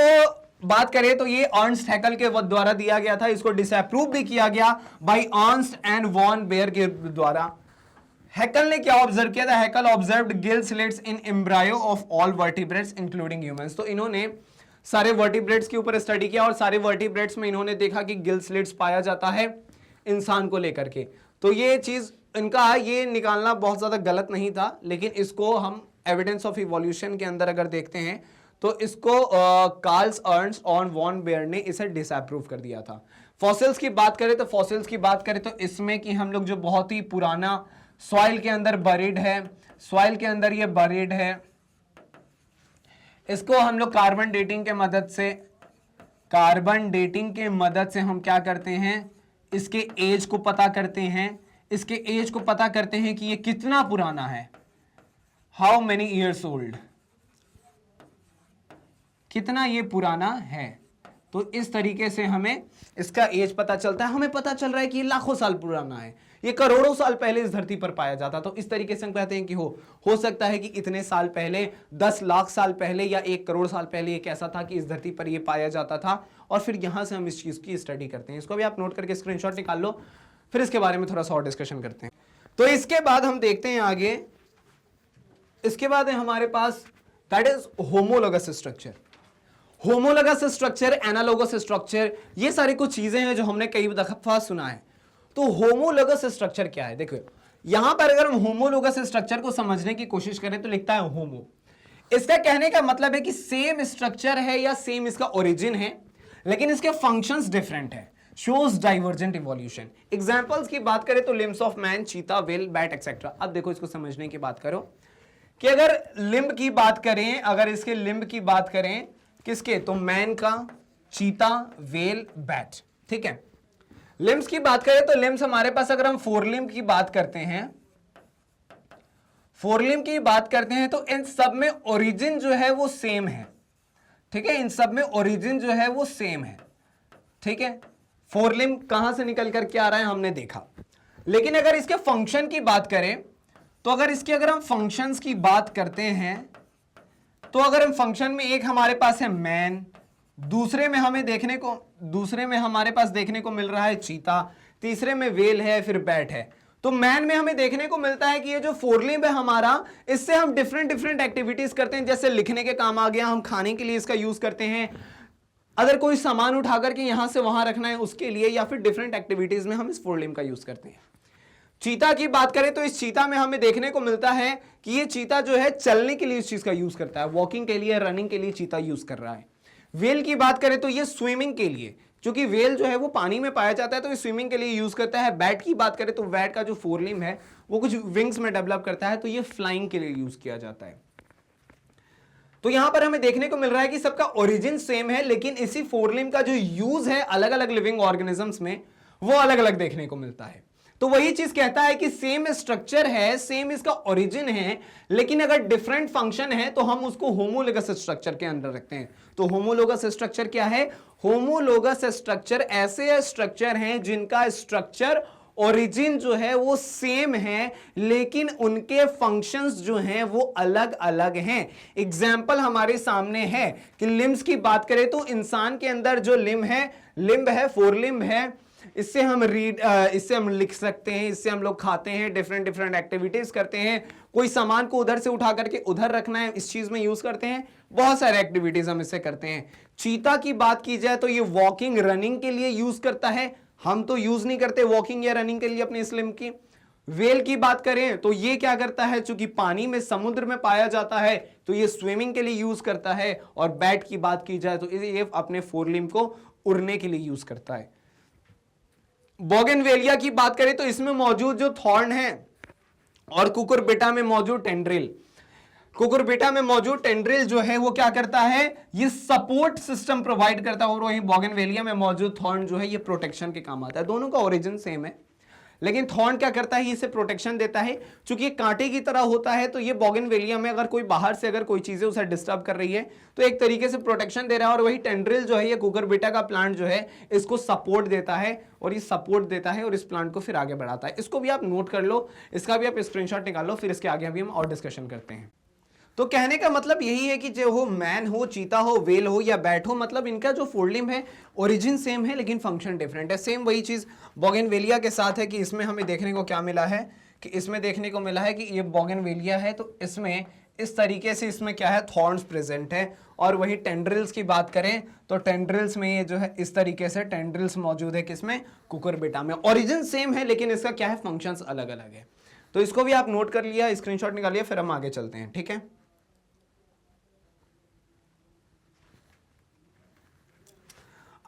बात करें तो ये अर्नस्ट हैकल के द्वारा दिया गया था, इसको डिसअप्रूव भी किया गया by Ernst and von Baer के द्वारा। हैकल ने क्या ऑब्जर्व किया था? Haeckel observed gill slits in embryo of all vertebrates including humans. तो इन्होंने सारे वर्टिब्रेट्स के ऊपर स्टडी किया और सारे वर्टिब्रेट्स में इन्होंने देखा कि गिल स्लिट्स पाया जाता है इंसान को लेकर के। तो ये चीज इनका ये निकालना बहुत ज्यादा गलत नहीं था, लेकिन इसको हम एविडेंस ऑफ इवोल्यूशन के अंदर अगर देखते हैं तो इसको कार्ल्स अर्नस्ट और वॉन बेयर ने इसे डिसअप्रूव कर दिया था। फॉसिल्स की बात करें तो इसमें कि हम लोग जो बहुत ही पुराना सॉइल के अंदर बरीड है, सॉइल के अंदर ये बरीड है, इसको हम लोग कार्बन डेटिंग के मदद से हम क्या करते हैं, इसके एज को पता करते हैं, कि ये कितना पुराना है, हाउ मेनी ईयर्स ओल्ड, कितना ये पुराना है। तो इस तरीके से हमें इसका एज पता चलता है। हमें पता चल रहा है कि ये लाखों साल पुराना है, ये करोड़ों साल पहले इस धरती पर पाया जाता। तो इस तरीके से हम कहते हैं कि हो सकता है कि इतने साल पहले, 10 लाख साल पहले या 1 करोड़ साल पहले एक ऐसा था कि इस धरती पर ये पाया जाता था, और फिर यहां से हम इस चीज की स्टडी करते हैं। इसको भी आप नोट करके स्क्रीनशॉट निकाल लो, फिर इसके बारे में थोड़ा सा और डिस्कशन करते हैं। तो इसके बाद हम देखते हैं आगे, इसके बाद है हमारे पास that is homologous structure. Homologous structure, analogous structure, ये सारी कुछ चीजें हैं जो हमने कई दफा सुना है। तो होमोलोगस स्ट्रक्चर क्या है? देखो यहां पर अगर हम होमोलोगस स्ट्रक्चर को समझने की कोशिश करें तो लिखता है होमो। इसका कहने का मतलब है कि सेम स्ट्रक्चर है या सेम इसका ओरिजिन है, लेकिन इसके फंक्शंस डिफरेंट है। Shows divergent evolution. एग्जांपल्स की बात करें तो लिम्स ऑफ मैन, चीता, व्हेल, बैट एक्सेट्रा। अब देखो इसको समझने की बात करो कि अगर लिम्ब की बात करें, अगर इसके लिम्ब की बात करें किसके, तो मैन का, चीता, व्हेल, बैट। ठीक है, लिम्स की बात करें तो लिम्स हमारे पास, अगर हम फोरलिम्ब की बात करते हैं, तो इन सब में ओरिजिन जो है वो सेम है। ठीक है, इन सब में ओरिजिन जो है वो सेम है। ठीक है, फोरलिम्ब कहां से निकल करके आ रहा है हमने देखा। लेकिन अगर इसके फंक्शन की बात करें तो अगर हम फंक्शंस की बात करते हैं तो अगर हम फंक्शन में, एक हमारे पास है मैन, दूसरे में हमारे पास देखने को मिल रहा है चीता, तीसरे में व्हेल है, फिर बैट है। तो मैन में हमें देखने को मिलता है कि ये जो फोरलिम्ब है हमारा, इससे हम डिफरेंट एक्टिविटीज करते हैं। जैसे लिखने के काम आ गया, हम खाने के लिए इसका यूज करते हैं, अगर कोई सामान उठा करके यहां से वहां रखना है उसके लिए, या फिर डिफरेंट एक्टिविटीज में हम इस फोरलिम का यूज करते हैं। चीता की बात करें तो इस चीता में हमें देखने को मिलता है कि ये चीता जो है चलने के लिए इस चीज का यूज करता है, वॉकिंग के लिए, रनिंग के लिए चीता यूज कर रहा है। वेल की बात करें तो ये स्विमिंग के लिए, क्योंकि वेल जो है वो पानी में पाया जाता है तो ये स्विमिंग के लिए यूज करता है। बैट की बात करें तो बैट का जो फोरलिम है वो कुछ विंग्स में डेवलप करता है, तो ये फ्लाइंग के लिए यूज किया जाता है। तो यहां पर हमें देखने को मिल रहा है कि सबका ओरिजिन सेम है, लेकिन इसी फोरलिम का जो यूज है अलग अलग लिविंग ऑर्गेनिजम्स में वो अलग अलग देखने को मिलता है। तो वही चीज कहता है कि सेम स्ट्रक्चर है, सेम इसका ओरिजिन है, लेकिन अगर डिफरेंट फंक्शन है तो हम उसको होमोलोगस स्ट्रक्चर के अंदर रखते हैं। तो होमोलोगस स्ट्रक्चर क्या है? होमोलोगस स्ट्रक्चर ऐसे स्ट्रक्चर हैं जिनका स्ट्रक्चर ओरिजिन जो है वो सेम है, लेकिन उनके फंक्शंस जो हैं वो अलग अलग हैं। एग्जाम्पल हमारे सामने है कि लिम्स की बात करें तो इंसान के अंदर जो लिम्ब है, फोरलिम्ब है, इससे हम लिख सकते हैं, इससे हम लोग खाते हैं, डिफरेंट डिफरेंट एक्टिविटीज करते हैं। कोई सामान को उधर से उठा करके उधर रखना है, इस चीज में यूज करते हैं। बहुत सारे एक्टिविटीज हम इससे करते हैं। चीता की बात की जाए तो ये वॉकिंग, रनिंग के लिए यूज करता है। हम तो यूज नहीं करते वॉकिंग या रनिंग के लिए अपने स्लिम की। वेल की बात करें तो ये क्या करता है, चूंकि पानी में, समुद्र में पाया जाता है तो ये स्विमिंग के लिए यूज करता है। और बैट की बात की जाए तो ये अपने फोरलिम को उड़ने के लिए यूज करता है। बोगनवेलिया की बात करें तो इसमें मौजूद जो थॉर्न है और कुकुरबिटा में मौजूद टेंड्रिल, कुकुरबिटा में मौजूद टेंड्रिल जो है वो क्या करता है, ये सपोर्ट सिस्टम प्रोवाइड करता है। और वही बोगनवेलिया में मौजूद थॉर्न जो है ये प्रोटेक्शन के काम आता है। दोनों का ओरिजिन सेम है, लेकिन थॉर्न क्या करता है, इसे प्रोटेक्शन देता है। चूंकि ये कांटे की तरह होता है तो ये बोगनवेलिया में अगर कोई बाहर से अगर कोई चीजें उसे डिस्टर्ब कर रही है तो एक तरीके से प्रोटेक्शन दे रहा है। और वही टेंड्रिल जो है, ये कुकुरबिटा का प्लांट जो है, इसको सपोर्ट देता है, और ये सपोर्ट देता है और इस प्लांट को फिर आगे बढ़ाता है। इसको भी आप नोट कर लो, इसका भी आप स्क्रीनशॉट निकाल लो, फिर इसके आगे अभी हम और डिस्कशन करते हैं। तो कहने का मतलब यही है कि जो हो मैन हो, चीता हो, वेल हो या बैट हो, मतलब इनका जो फोरलिम है ओरिजिन सेम है लेकिन फंक्शन डिफरेंट है। सेम वही चीज बोगनवेलिया के साथ है कि इसमें हमें देखने को क्या मिला है, कि इसमें देखने को मिला है कि ये बोगनवेलिया है तो इसमें इस तरीके से इसमें क्या है, थॉर्न्स प्रेजेंट है। और वही टेंड्रिल्स की बात करें तो टेंड्रिल्स में ये जो है इस तरीके से टेंड्रिल्स मौजूद है, किसमें, कुकुरबिटा में। ओरिजिन सेम है लेकिन इसका क्या है, फंक्शंस अलग अलग है। तो इसको भी आप नोट कर लिया, स्क्रीनशॉट निकालिए, फिर हम आगे चलते हैं, ठीक है।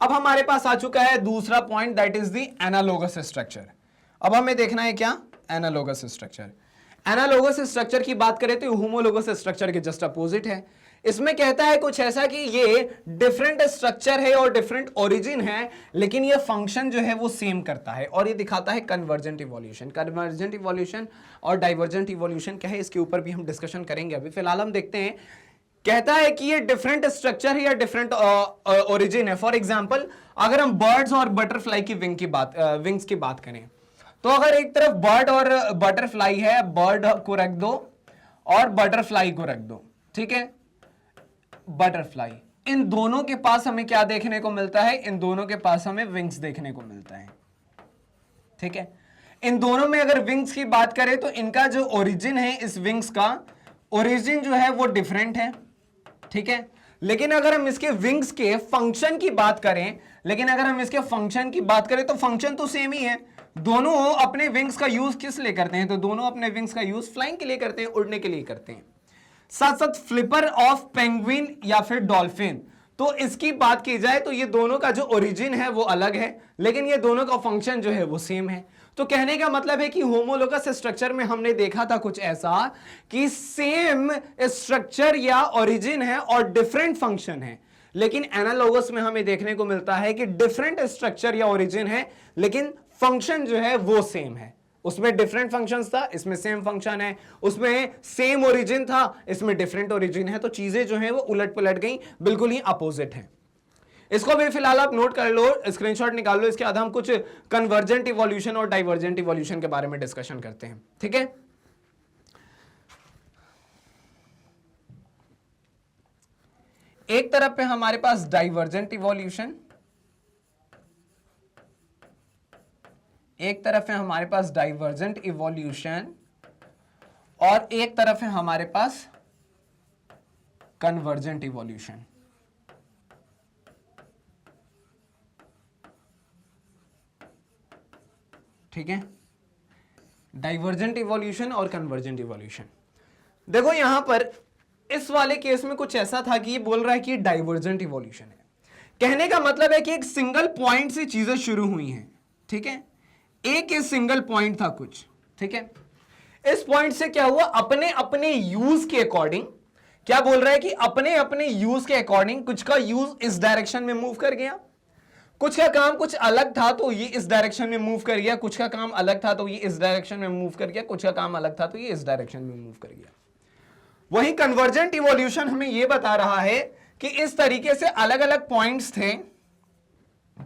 अब हमारे पास आ चुका है दूसरा point, that is the analogous structure. अब हमें देखना है क्या, एनालोगस स्ट्रक्चर। एनालोगस स्ट्रक्चर की बात करें तो होमोलोगस स्ट्रक्चर के जस्ट अपोजिट है। इसमें कहता है कुछ ऐसा कि ये डिफरेंट स्ट्रक्चर है और डिफरेंट ओरिजिन है, लेकिन ये फंक्शन जो है वो सेम करता है। और ये दिखाता है कन्वर्जेंट इवोल्यूशन। कन्वर्जेंट इवोल्यूशन और डाइवर्जेंट इवोल्यूशन क्या है, इसके ऊपर भी हम डिस्कशन करेंगे। अभी फिलहाल हम देखते हैं, कहता है कि ये डिफरेंट स्ट्रक्चर है या डिफरेंट ओरिजिन है। फॉर एग्जांपल, अगर हम बर्ड्स और बटरफ्लाई की विंग्स की बात करें तो अगर एक तरफ बर्ड और बटरफ्लाई है, बर्ड को रख दो और बटरफ्लाई को रख दो, ठीक है, बटरफ्लाई, इन दोनों के पास हमें क्या देखने को मिलता है, इन दोनों के पास हमें विंग्स देखने को मिलता है, ठीक है। इन दोनों में अगर विंग्स की बात करें तो इनका जो ओरिजिन है, इस विंग्स का ओरिजिन जो है वो डिफरेंट है, ठीक है। लेकिन अगर हम इसके विंग्स के फंक्शन की बात करें, तो फंक्शन तो सेम ही है। दोनों अपने विंग्स का यूज किस लिए करते हैं, तो दोनों अपने विंग्स का यूज फ्लाइंग के लिए करते हैं, उड़ने के लिए करते हैं। साथ साथ फ्लिपर ऑफ पेंगुइन या फिर डॉल्फिन, तो इसकी बात की जाए तो ये दोनों का जो ओरिजिन है वो अलग है, लेकिन ये दोनों का फंक्शन जो है वो सेम है। तो कहने का मतलब है कि होमोलोगस स्ट्रक्चर में हमने देखा था कुछ ऐसा कि सेम स्ट्रक्चर या ओरिजिन है और डिफरेंट फंक्शन है, लेकिन एनालोगस में हमें देखने को मिलता है कि डिफरेंट स्ट्रक्चर या ओरिजिन है लेकिन फंक्शन जो है वो सेम है। उसमें डिफरेंट फंक्शंस था, इसमें सेम फंक्शन है। उसमें सेम ओरिजिन था, इसमें डिफरेंट ओरिजिन है। तो चीजें जो है वो उलट पुलट गई, बिल्कुल ही अपोजिट है। इसको भी फिलहाल आप नोट कर लो, स्क्रीनशॉट निकाल लो। इसके बाद हम कुछ कन्वर्जेंट इवोल्यूशन और डाइवर्जेंट इवोल्यूशन के बारे में डिस्कशन करते हैं, ठीक है। एक तरफ पे हमारे पास डाइवर्जेंट इवोल्यूशन, एक तरफ है हमारे पास डाइवर्जेंट इवोल्यूशन और एक तरफ है हमारे पास कन्वर्जेंट इवोल्यूशन। ठीक है, डाइवर्जेंट इवोल्यूशन और कन्वर्जेंट इवोल्यूशन। देखो यहां पर इस वाले केस में कुछ ऐसा था कि ये बोल रहा है कि डाइवर्जेंट इवोल्यूशन है। कहने का मतलब है कि एक सिंगल पॉइंट से चीजें शुरू हुई हैं, ठीक है, एक ही सिंगल पॉइंट था कुछ, ठीक है। इस पॉइंट से क्या हुआ, अपने अपने यूज के अकॉर्डिंग, क्या बोल रहा है कि अपने अपने यूज के अकॉर्डिंग कुछ का यूज इस डायरेक्शन में मूव कर गया, कुछ का काम कुछ अलग था तो ये इस डायरेक्शन में मूव कर गया, कुछ का काम अलग था तो ये इस डायरेक्शन में मूव कर गया, कुछ का काम अलग था तो ये इस डायरेक्शन में मूव कर गया। वही कन्वर्जेंट इवोल्यूशन हमें यह बता रहा है कि इस तरीके से अलग अलग पॉइंट्स थे,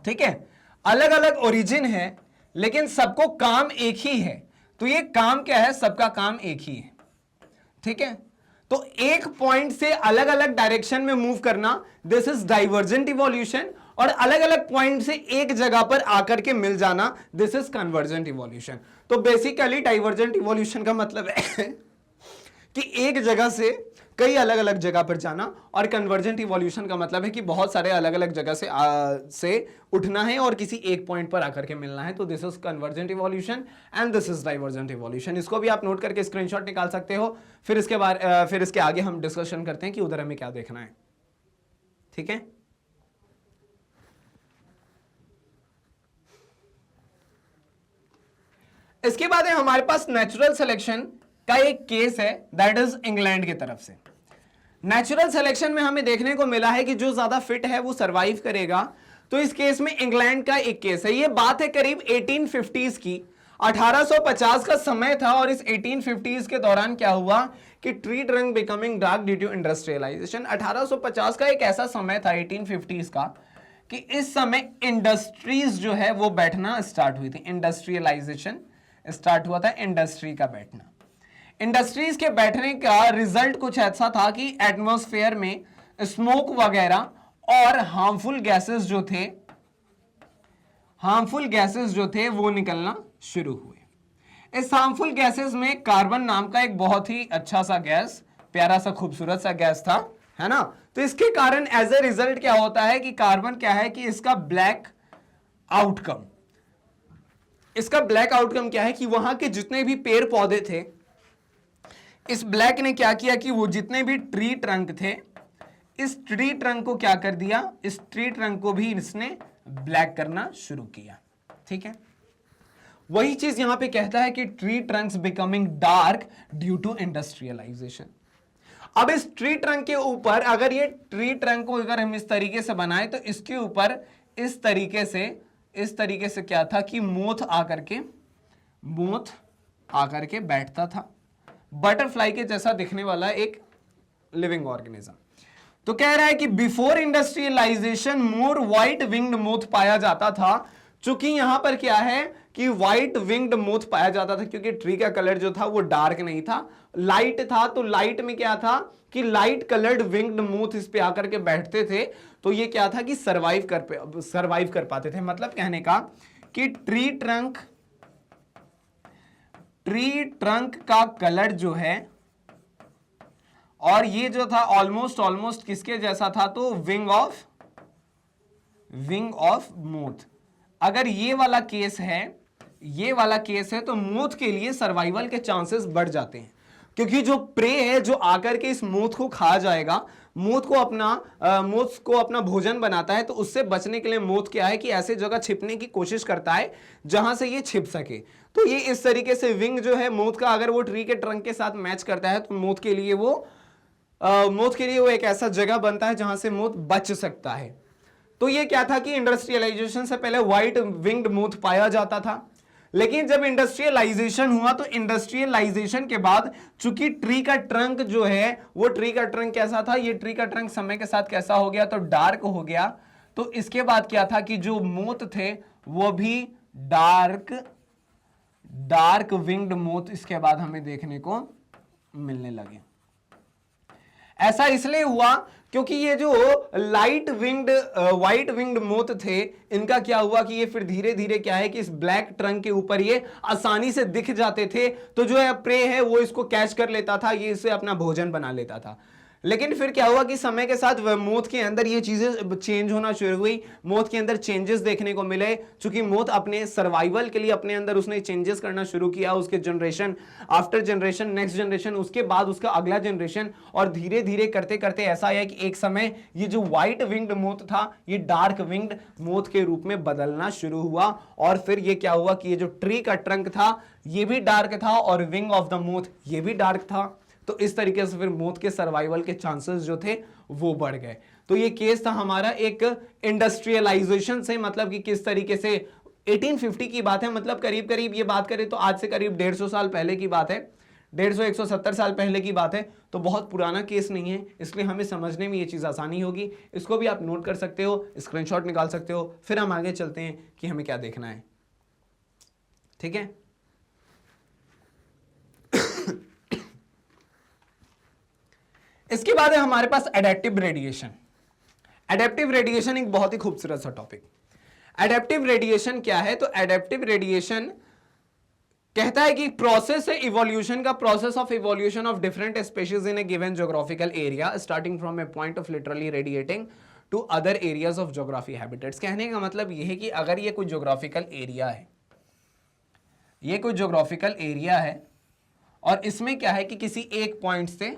ठीक है, अलग अलग ओरिजिन है, लेकिन सबको काम एक ही है। तो ये काम क्या है, सबका काम एक ही है, ठीक है। तो एक पॉइंट से अलग अलग डायरेक्शन में मूव करना, दिस इज डाइवर्जेंट इवोल्यूशन, और अलग अलग पॉइंट से एक जगह पर आकर के मिल जाना, दिस इज कन्वर्जेंट इवोल्यूशन। तो बेसिकली डाइवर्जेंट इवोल्यूशन का मतलब है कि एक जगह से कई अलग अलग जगह पर जाना, और कन्वर्जेंट इवोल्यूशन का मतलब है कि बहुत सारे अलग अलग जगह से उठना है और किसी एक पॉइंट पर आकर के मिलना है। तो this is convergent evolution and this is divergent evolution. इसको भी आप नोट करके स्क्रीनशॉट निकाल सकते हो। फिर इसके आगे हम डिस्कशन करते हैं कि उधर हमें क्या देखना है, ठीक है। इसके बाद है हमारे पास नेचुरल सिलेक्शन का एक केस है, दैट इज इंग्लैंड की तरफ से। नेचुरल सिलेक्शन में हमें देखने को मिला है कि जो ज्यादा फिट है वो सरवाइव करेगा। तो इस केस में इंग्लैंड का एक केस है, ये बात है करीब 1850s की, 1850 का समय था, और इस 1850s के दौरान क्या हुआ कि tree trunk becoming dark due to industrialisation. 1850 का एक ऐसा समय था 1850s का कि इस समय इंडस्ट्रीज जो है वो बैठना स्टार्ट हुई थी, इंडस्ट्रियलाइजेशन स्टार्ट हुआ था, इंडस्ट्री का बैठना। इंडस्ट्रीज के बैठने का रिजल्ट कुछ ऐसा था कि एटमॉस्फेयर में स्मोक वगैरह और हार्मफुल गैसेस जो थे वो निकलना शुरू हुए। इस हार्मफुल गैसेस में कार्बन नाम का एक बहुत ही अच्छा सा गैस, प्यारा सा खूबसूरत सा गैस था, है ना। तो इसके कारण एज ए रिजल्ट क्या होता है कि कार्बन क्या है कि इसका ब्लैक आउटकम क्या है कि वहां के जितने भी पेड़ पौधे थे, इस ब्लैक ने क्या किया कि वो जितने भी ट्री ट्रंक थे, इस ट्री ट्रंक को क्या कर दिया, इस ट्री ट्रंक को भी इसने ब्लैक करना शुरू किया, ठीक है। वही चीज यहां पे कहता है कि tree trunks becoming dark due to industrialisation. अब इस ट्री ट्रंक के ऊपर, अगर ये ट्री ट्रंक को अगर हम इस तरीके से बनाए तो इसके ऊपर इस तरीके से क्या था कि मोथ आकर के बैठता था, बटरफ्लाई के जैसा दिखने वाला एक लिविंग ऑर्गेनिज्म। तो कह रहा है कि बिफोर इंडस्ट्रियलाइजेशन मोर व्हाइट विंग्ड मोथ पाया जाता था। चूंकि यहां पर क्या है कि व्हाइट विंग्ड मोथ पाया जाता था, क्योंकि ट्री का कलर जो था वो डार्क नहीं था, लाइट था। तो लाइट में क्या था कि लाइट कलर्ड विंग्ड मोथ इस पे आकर के बैठते थे। तो ये क्या था कि सरवाइव कर पाते थे। मतलब कहने का कि ट्री ट्रंक का कलर जो है, और ये जो था ऑलमोस्ट किसके जैसा था, तो विंग ऑफ मोथ। अगर ये वाला केस है तो मोथ के लिए सर्वाइवल के चांसेस बढ़ जाते हैं, क्योंकि जो प्रे है जो आकर के इस मोथ को खा जाएगा, मोथ को अपना भोजन बनाता है, तो उससे बचने के लिए मोथ क्या है कि ऐसे जगह छिपने की कोशिश करता है जहां से ये छिप सके। तो ये इस तरीके से विंग जो है मोथ का, अगर वो ट्री के ट्रंक के साथ मैच करता है तो मोथ के लिए वो एक ऐसा जगह बनता है जहां से मोथ बच सकता है। तो ये क्या था कि इंडस्ट्रियलाइजेशन से पहले व्हाइट विंग्ड मोथ पाया जाता था, लेकिन जब इंडस्ट्रियलाइजेशन हुआ तो इंडस्ट्रियलाइजेशन के बाद चूंकि ट्री का ट्रंक जो है वो ट्री का ट्रंक कैसा था, ये ट्री का ट्रंक समय के साथ कैसा हो गया, तो डार्क हो गया। तो इसके बाद क्या था कि जो मोथ थे वो भी डार्क विंग्ड मोथ इसके बाद हमें देखने को मिलने लगे। ऐसा इसलिए हुआ क्योंकि ये जो व्हाइट विंग्ड मोथ थे, इनका क्या हुआ कि ये फिर धीरे धीरे क्या है कि इस ब्लैक ट्रंक के ऊपर ये आसानी से दिख जाते थे। तो जो है प्रे है वो इसको कैच कर लेता था, ये इसे अपना भोजन बना लेता था। लेकिन फिर क्या हुआ कि समय के साथ मोथ के अंदर ये चीजें चेंज होना शुरू हुई, मोथ के अंदर चेंजेस देखने को मिले, क्योंकि मोथ अपने सर्वाइवल के लिए अपने अंदर उसने चेंजेस करना शुरू किया, उसके generation after generation, next generation, उसके बाद उसका अगला जनरेशन, और धीरे धीरे करते करते ऐसा आया कि एक समय ये जो व्हाइट विंग्ड मोथ था ये डार्क विंग्ड मोथ के रूप में बदलना शुरू हुआ। और फिर ये क्या हुआ कि ये जो ट्री का ट्रंक था ये भी डार्क था और विंग ऑफ द मोथ ये भी डार्क था। तो इस तरीके से फिर मोथ के सर्वाइवल के चांसेस जो थे वो बढ़ गए। तो ये केस था हमारा एक इंडस्ट्रियलाइजेशन से, मतलब कि किस तरीके से 1850 की बात है, मतलब करीब करीब ये बात करें तो आज से करीब 150 साल पहले की बात है, 150-170 साल पहले की बात है। तो बहुत पुराना केस नहीं है, इसलिए हमें समझने में ये चीज आसानी होगी। इसको भी आप नोट कर सकते हो, स्क्रीनशॉट निकाल सकते हो। फिर हम आगे चलते हैं कि हमें क्या देखना है। ठीक है, इसके बाद है हमारे पास एडेप्टिव रेडिएशन। एडेप्टिव रेडिएशन एक बहुत ही खूबसूरत सा टॉपिक। एडेप्टिव रेडिएशन क्या है? तो एडेप्टिव रेडिएशन कहता है कि प्रोसेस है इवोल्यूशन का, process of evolution of different species in a given geographical area starting from a point of literally radiating to other areas of geography habitats. कहने का मतलब यह है कि अगर ये कोई ज्योग्राफिकल एरिया है, ये कोई ज्योग्राफिकल एरिया है और इसमें क्या है कि किसी एक पॉइंट से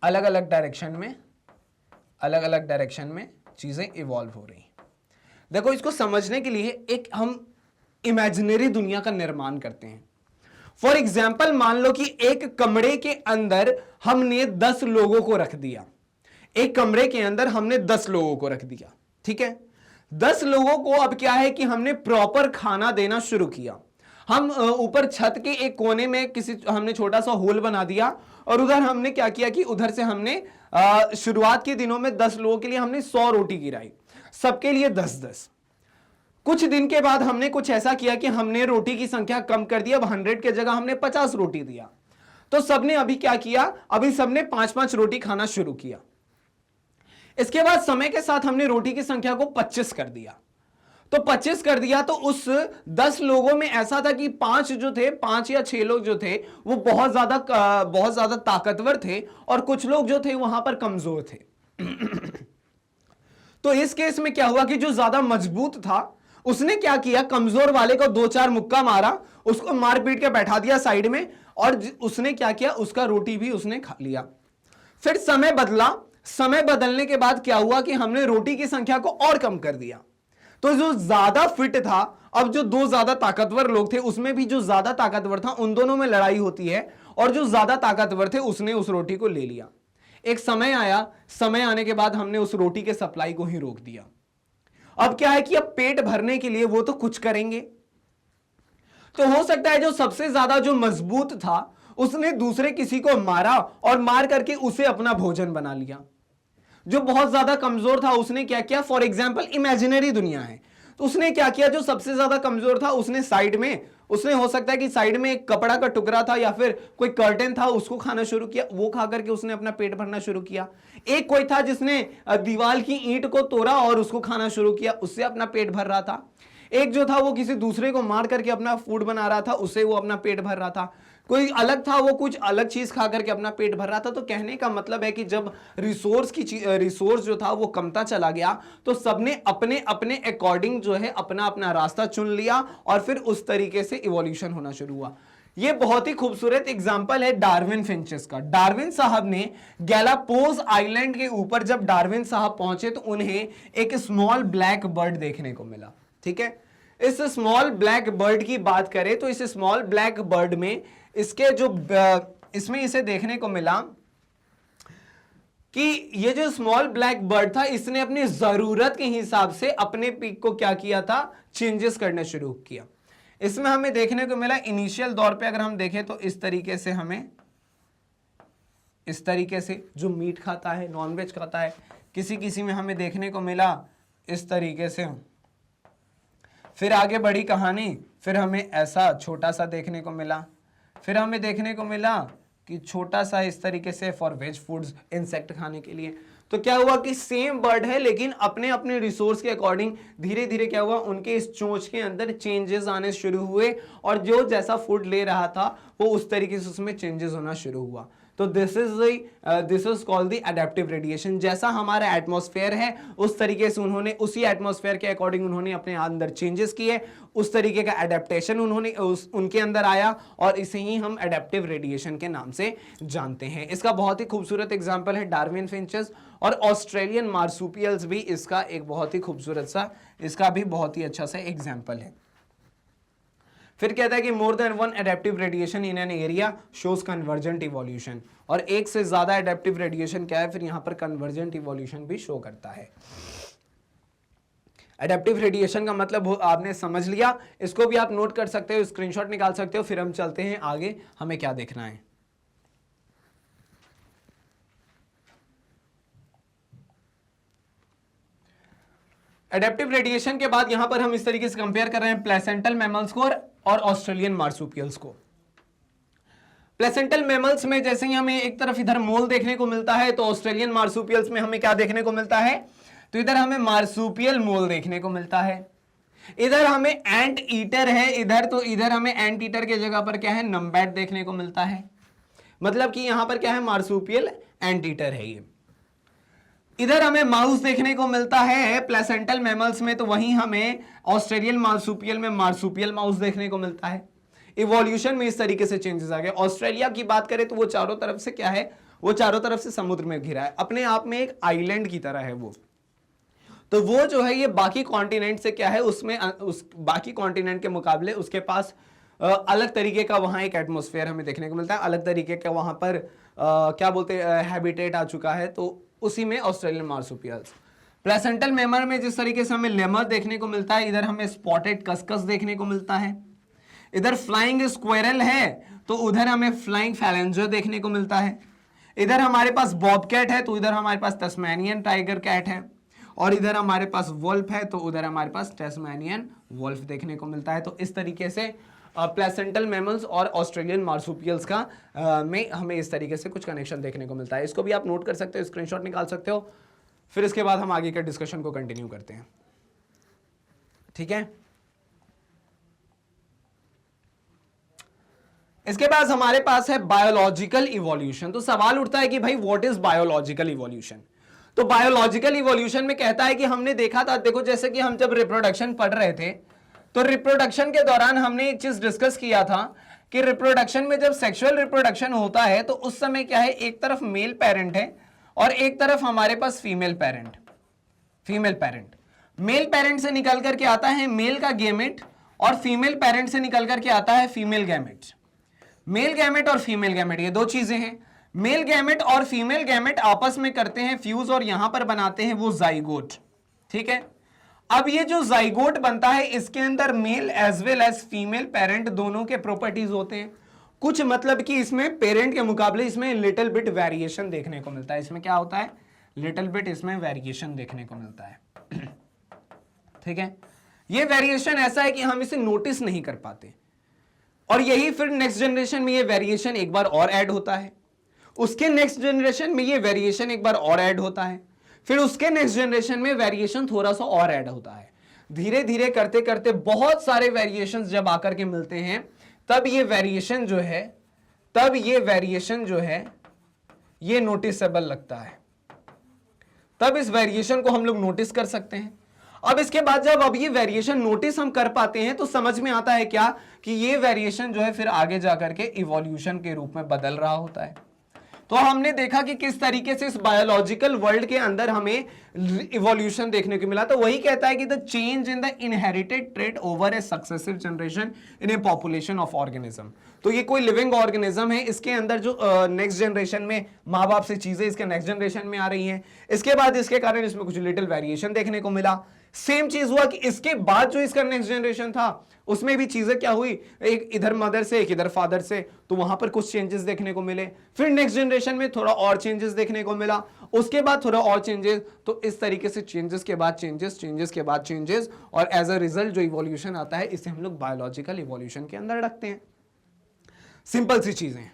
अलग अलग डायरेक्शन में चीजें इवॉल्व हो रही। देखो, इसको समझने के लिए एक हम इमेजिनरी दुनिया का निर्माण करते हैं। फॉर एग्जाम्पल, मान लो कि एक कमरे के अंदर हमने 10 लोगों को रख दिया। एक कमरे के अंदर हमने 10 लोगों को रख दिया, ठीक है। 10 लोगों को अब क्या है कि हमने प्रॉपर खाना देना शुरू किया। हम ऊपर छत के एक कोने में हमने छोटा सा होल बना दिया और उधर हमने क्या किया कि उधर से हमने शुरुआत के दिनों में 10 लोगों के लिए हमने 100 रोटी गिराई, सबके लिए 10-10। कुछ दिन के बाद हमने कुछ ऐसा किया कि हमने रोटी की संख्या कम कर दी, अब 100 के जगह हमने 50 रोटी दिया। तो सबने अभी क्या किया, अभी सबने 5-5 रोटी खाना शुरू किया। इसके बाद समय के साथ हमने रोटी की संख्या को 25 कर दिया। तो 25 कर दिया तो उस 10 लोगों में ऐसा था कि 5 जो थे, 5 या 6 लोग जो थे वो बहुत ज्यादा ताकतवर थे और कुछ लोग जो थे वहां पर कमजोर थे। तो इस केस में क्या हुआ कि जो ज्यादा मजबूत था उसने क्या किया, कमजोर वाले को 2-4 मुक्का मारा, उसको मार पीट के बैठा दिया साइड में, और उसने क्या किया, उसका रोटी भी उसने खा लिया। फिर समय बदला, समय बदलने के बाद क्या हुआ कि हमने रोटी की संख्या को और कम कर दिया। तो जो ज्यादा फिट था, अब जो 2 ज्यादा ताकतवर लोग थे उसमें भी जो ज्यादा ताकतवर था उन दोनों में लड़ाई होती है, और जो ज्यादा ताकतवर थे उसने उस रोटी को ले लिया। एक समय आया, समय आने के बाद हमने उस रोटी के सप्लाई को ही रोक दिया। अब क्या है कि अब पेट भरने के लिए वो तो कुछ करेंगे। तो हो सकता है जो सबसे ज्यादा जो मजबूत था उसने दूसरे किसी को मारा और मार करके उसे अपना भोजन बना लिया। जो बहुत ज्यादा कमजोर था उसने क्या किया, फॉर एग्जाम्पल इमेजिनरी दुनिया है, तो उसने क्या किया, जो सबसे ज्यादा कमजोर था उसने साइड में, उसने हो सकता है कि साइड में एक कपड़ा का टुकड़ा था या फिर कोई कर्टेन था, उसको खाना शुरू किया, वो खा करके उसने अपना पेट भरना शुरू किया। एक कोई था जिसने दीवार की ईंट को तोड़ा और उसको खाना शुरू किया, उससे अपना पेट भर रहा था। एक जो था वो किसी दूसरे को मार करके अपना फूड बना रहा था, उससे वो अपना पेट भर रहा था। कोई अलग था, वो कुछ अलग चीज खा करके अपना पेट भर रहा था। तो कहने का मतलब है कि जब रिसोर्स जो था वो कमता चला गया तो सबने अपने अपने अकॉर्डिंग जो है अपना अपना रास्ता चुन लिया और फिर उस तरीके से इवोल्यूशन होना शुरू हुआ। ये बहुत ही खूबसूरत एग्जांपल है डार्विन फिंचेस का। डार्विन साहब ने गैलापागोस आइलैंड के ऊपर जब डार्विन साहब पहुंचे तो उन्हें एक स्मॉल ब्लैक बर्ड देखने को मिला, ठीक है। इस स्मॉल ब्लैक बर्ड की बात करें तो इस स्मॉल ब्लैक बर्ड में इसमें इसे देखने को मिला कि ये जो स्मॉल ब्लैक बर्ड था इसने अपनी जरूरत के हिसाब से अपने पीक को क्या किया था, चेंजेस करना शुरू किया। इसमें हमें देखने को मिला इनिशियल दौर पे अगर हम देखें तो इस तरीके से जो मीट खाता है, नॉनवेज खाता है, किसी में हमें देखने को मिला इस तरीके से। फिर आगे बढ़ी कहानी, फिर हमें ऐसा छोटा सा देखने को मिला, फिर हमें देखने को मिला कि छोटा सा इस तरीके से फॉर वेज फूड्स, इंसेक्ट खाने के लिए। तो क्या हुआ कि सेम बर्ड है लेकिन अपने अपने रिसोर्स के अकॉर्डिंग धीरे धीरे क्या हुआ, उनके इस चोंच के अंदर चेंजेस आने शुरू हुए और जो जैसा फूड ले रहा था वो उस तरीके से उसमें चेंजेस होना शुरू हुआ। तो this is called the adaptive radiation. जैसा हमारा एटमॉस्फेयर है उस तरीके से उन्होंने उसी एटमॉस्फेयर के अकॉर्डिंग उन्होंने अपने अंदर चेंजेस किए, उस तरीके का एडेप्टेशन उन्होंने उनके अंदर आया और इसे ही हम एडेप्टिव रेडिएशन के नाम से जानते हैं। इसका बहुत ही खूबसूरत एग्जांपल है डार्विन फिंचेस, और ऑस्ट्रेलियन मार्सुपियल्स भी इसका एक बहुत ही खूबसूरत सा, इसका भी बहुत ही अच्छा सा एग्जांपल है। फिर कहता है कि more than one adaptive radiation in an area shows convergent evolution, और एक से ज्यादा एडेप्टिव रेडिएशन क्या है, फिर यहां पर कन्वर्जेंट इवोल्यूशन भी शो करता है। एडेप्टिव रेडिएशन का मतलब आपने समझ लिया, इसको भी आप नोट कर सकते हो, स्क्रीनशॉट निकाल सकते हो। फिर हम चलते हैं आगे, हमें क्या देखना है। एडेप्टिव रेडिएशन के बाद यहां पर हम इस तरीके से कंपेयर कर रहे हैं प्लेसेंटल मैमल्स को और ऑस्ट्रेलियन मार्सुपियल्स को। प्लेसेंटल मैमल्स में जैसे ही हमें एक तरफ इधर मोल देखने को मिलता है, तो ऑस्ट्रेलियन मार्सुपियल्स में हमें क्या देखने को मिलता है, तो इधर हमें मार्सुपियल मोल देखने को मिलता है। इधर हमें एंट ईटर है इधर, तो इधर हमें एंट ईटर के जगह पर क्या है, नम्बैट देखने को मिलता है। मतलब कि यहां पर क्या है, मार्सुपियल एंट ईटर है ये। इधर हमें माउस देखने को मिलता है प्लेसेंटल मैमल्स में, तो वहीं हमें ऑस्ट्रेलियन मार्सुपियल में मार्सुपियल माउस देखने को मिलता है। इवोल्यूशन में इस तरीके से चेंजेस आ गए। ऑस्ट्रेलिया की बात करें तो वो चारों तरफ से क्या है, वो चारों तरफ से समुद्र में घिरा है, अपने आप में एक आइलैंड की तरह है वो। तो वो जो है ये बाकी कॉन्टिनेंट से क्या है, उसमें उस बाकी कॉन्टिनेंट के मुकाबले उसके पास अलग तरीके का वहां एक एटमॉस्फेयर हमें देखने को मिलता है, अलग तरीके का वहां पर क्या बोलते हैं हैबिटेट आ चुका है। तो उसी में ऑस्ट्रेलियन मार्सुपियल्स। प्लेसेंटल मैमल में जिस तरीके से हमें लेमर देखने को मिलता है, इधर हमें स्पॉटेड कस्कस देखने को मिलता है। इधर फ्लाइंग स्क्वेरल है तो उधर हमें फ्लाइंग फैलेंजर देखने को मिलता है। इधर हमारे पास बॉबकैट है तो इधर हमारे पास तस्मानियन टाइगर कैट है, और इधर हमारे पास वुल्फ है तो उधर हमारे पास तस्मानियन वुल्फ देखने को मिलता है। तो इस तरीके से प्लेसेंटल मैमल्स और ऑस्ट्रेलियन मार्सुपियल्स का में हमें इस तरीके से कुछ कनेक्शन देखने को मिलता है। इसको भी आप नोट कर सकते हो, स्क्रीनशॉट निकाल सकते हो। फिर इसके बाद हम आगे के डिस्कशन को कंटिन्यू करते हैं, ठीक है। इसके बाद हमारे पास है बायोलॉजिकल इवोल्यूशन। तो सवाल उठता है कि भाई व्हाट इज बायोलॉजिकल इवोल्यूशन। तो बायोलॉजिकल इवोल्यूशन में कहता है कि हमने देखा था, देखो जैसे कि हम जब रिप्रोडक्शन पढ़ रहे थे तो रिप्रोडक्शन के दौरान हमने एक चीज डिस्कस किया था कि रिप्रोडक्शन में जब सेक्सुअल रिप्रोडक्शन होता है तो उस समय क्या है, एक तरफ मेल पेरेंट है और एक तरफ हमारे पास फीमेल पेरेंट। मेल पेरेंट से निकल करके आता है मेल का गैमेट और फीमेल पेरेंट से निकल करके आता है फीमेल गैमेट। मेल गैमेट और फीमेल गैमेट ये दो चीजें हैं। मेल गैमेट और फीमेल गैमेट आपस में करते हैं फ्यूज और यहां पर बनाते हैं वो जाइगोट, ठीक है। अब ये जो जाइगोट बनता है इसके अंदर male as well as female parent दोनों के प्रॉपर्टीज होते हैं। कुछ मतलब कि इसमें पेरेंट के मुकाबले इसमें लिटिल बिट वेरिएशन देखने को मिलता है। इसमें क्या होता है, लिटिल बिट इसमें वेरिएशन देखने को मिलता है, ठीक है। ये वेरिएशन ऐसा है कि हम इसे नोटिस नहीं कर पाते, और यही फिर नेक्स्ट जनरेशन में ये वेरिएशन एक बार और ऐड होता है, उसके नेक्स्ट जनरेशन में ये वेरिएशन एक बार और ऐड होता है, फिर उसके नेक्स्ट जनरेशन में वेरिएशन थोड़ा सा और ऐड होता है। धीरे धीरे करते करते बहुत सारे वेरिएशंस जब आकर के मिलते हैं तब ये वेरिएशन जो है ये नोटिसेबल लगता है, तब इस वेरिएशन को हम लोग नोटिस कर सकते हैं। अब इसके बाद जब अब ये वेरिएशन नोटिस हम कर पाते हैं तो समझ में आता है क्या कि ये वेरिएशन जो है फिर आगे जाकर के इवोल्यूशन के रूप में बदल रहा होता है। तो हमने देखा कि किस तरीके से इस बायोलॉजिकल वर्ल्ड के अंदर हमें इवोल्यूशन देखने को मिला। तो वही कहता है कि the change in the inherited trait over A successive generation in a population of organism. तो ये कोई लिविंग ऑर्गेनिज्म है, इसके अंदर जो नेक्स्ट जनरेशन में माँ बाप से चीजें इसके नेक्स्ट जनरेशन में आ रही हैं, इसके बाद इसके कारण इसमें कुछ लिटिल वेरिएशन देखने को मिला। सेम चीज हुआ कि इसके बाद जो इसका नेक्स्ट जनरेशन था उसमें भी चीजें क्या हुई, एक इधर मदर से एक इधर फादर से, तो वहां पर कुछ चेंजेस देखने को मिले। फिर नेक्स्ट जनरेशन में थोड़ा और चेंजेस देखने को मिला, उसके बाद थोड़ा और चेंजेस। तो इस तरीके से चेंजेस के बाद चेंजेस, चेंजेस के बाद चेंजेस, और एज अ रिजल्ट जो इवोल्यूशन आता है इसे हम लोग बायोलॉजिकल इवोल्यूशन के अंदर रखते हैं। सिंपल सी चीजें।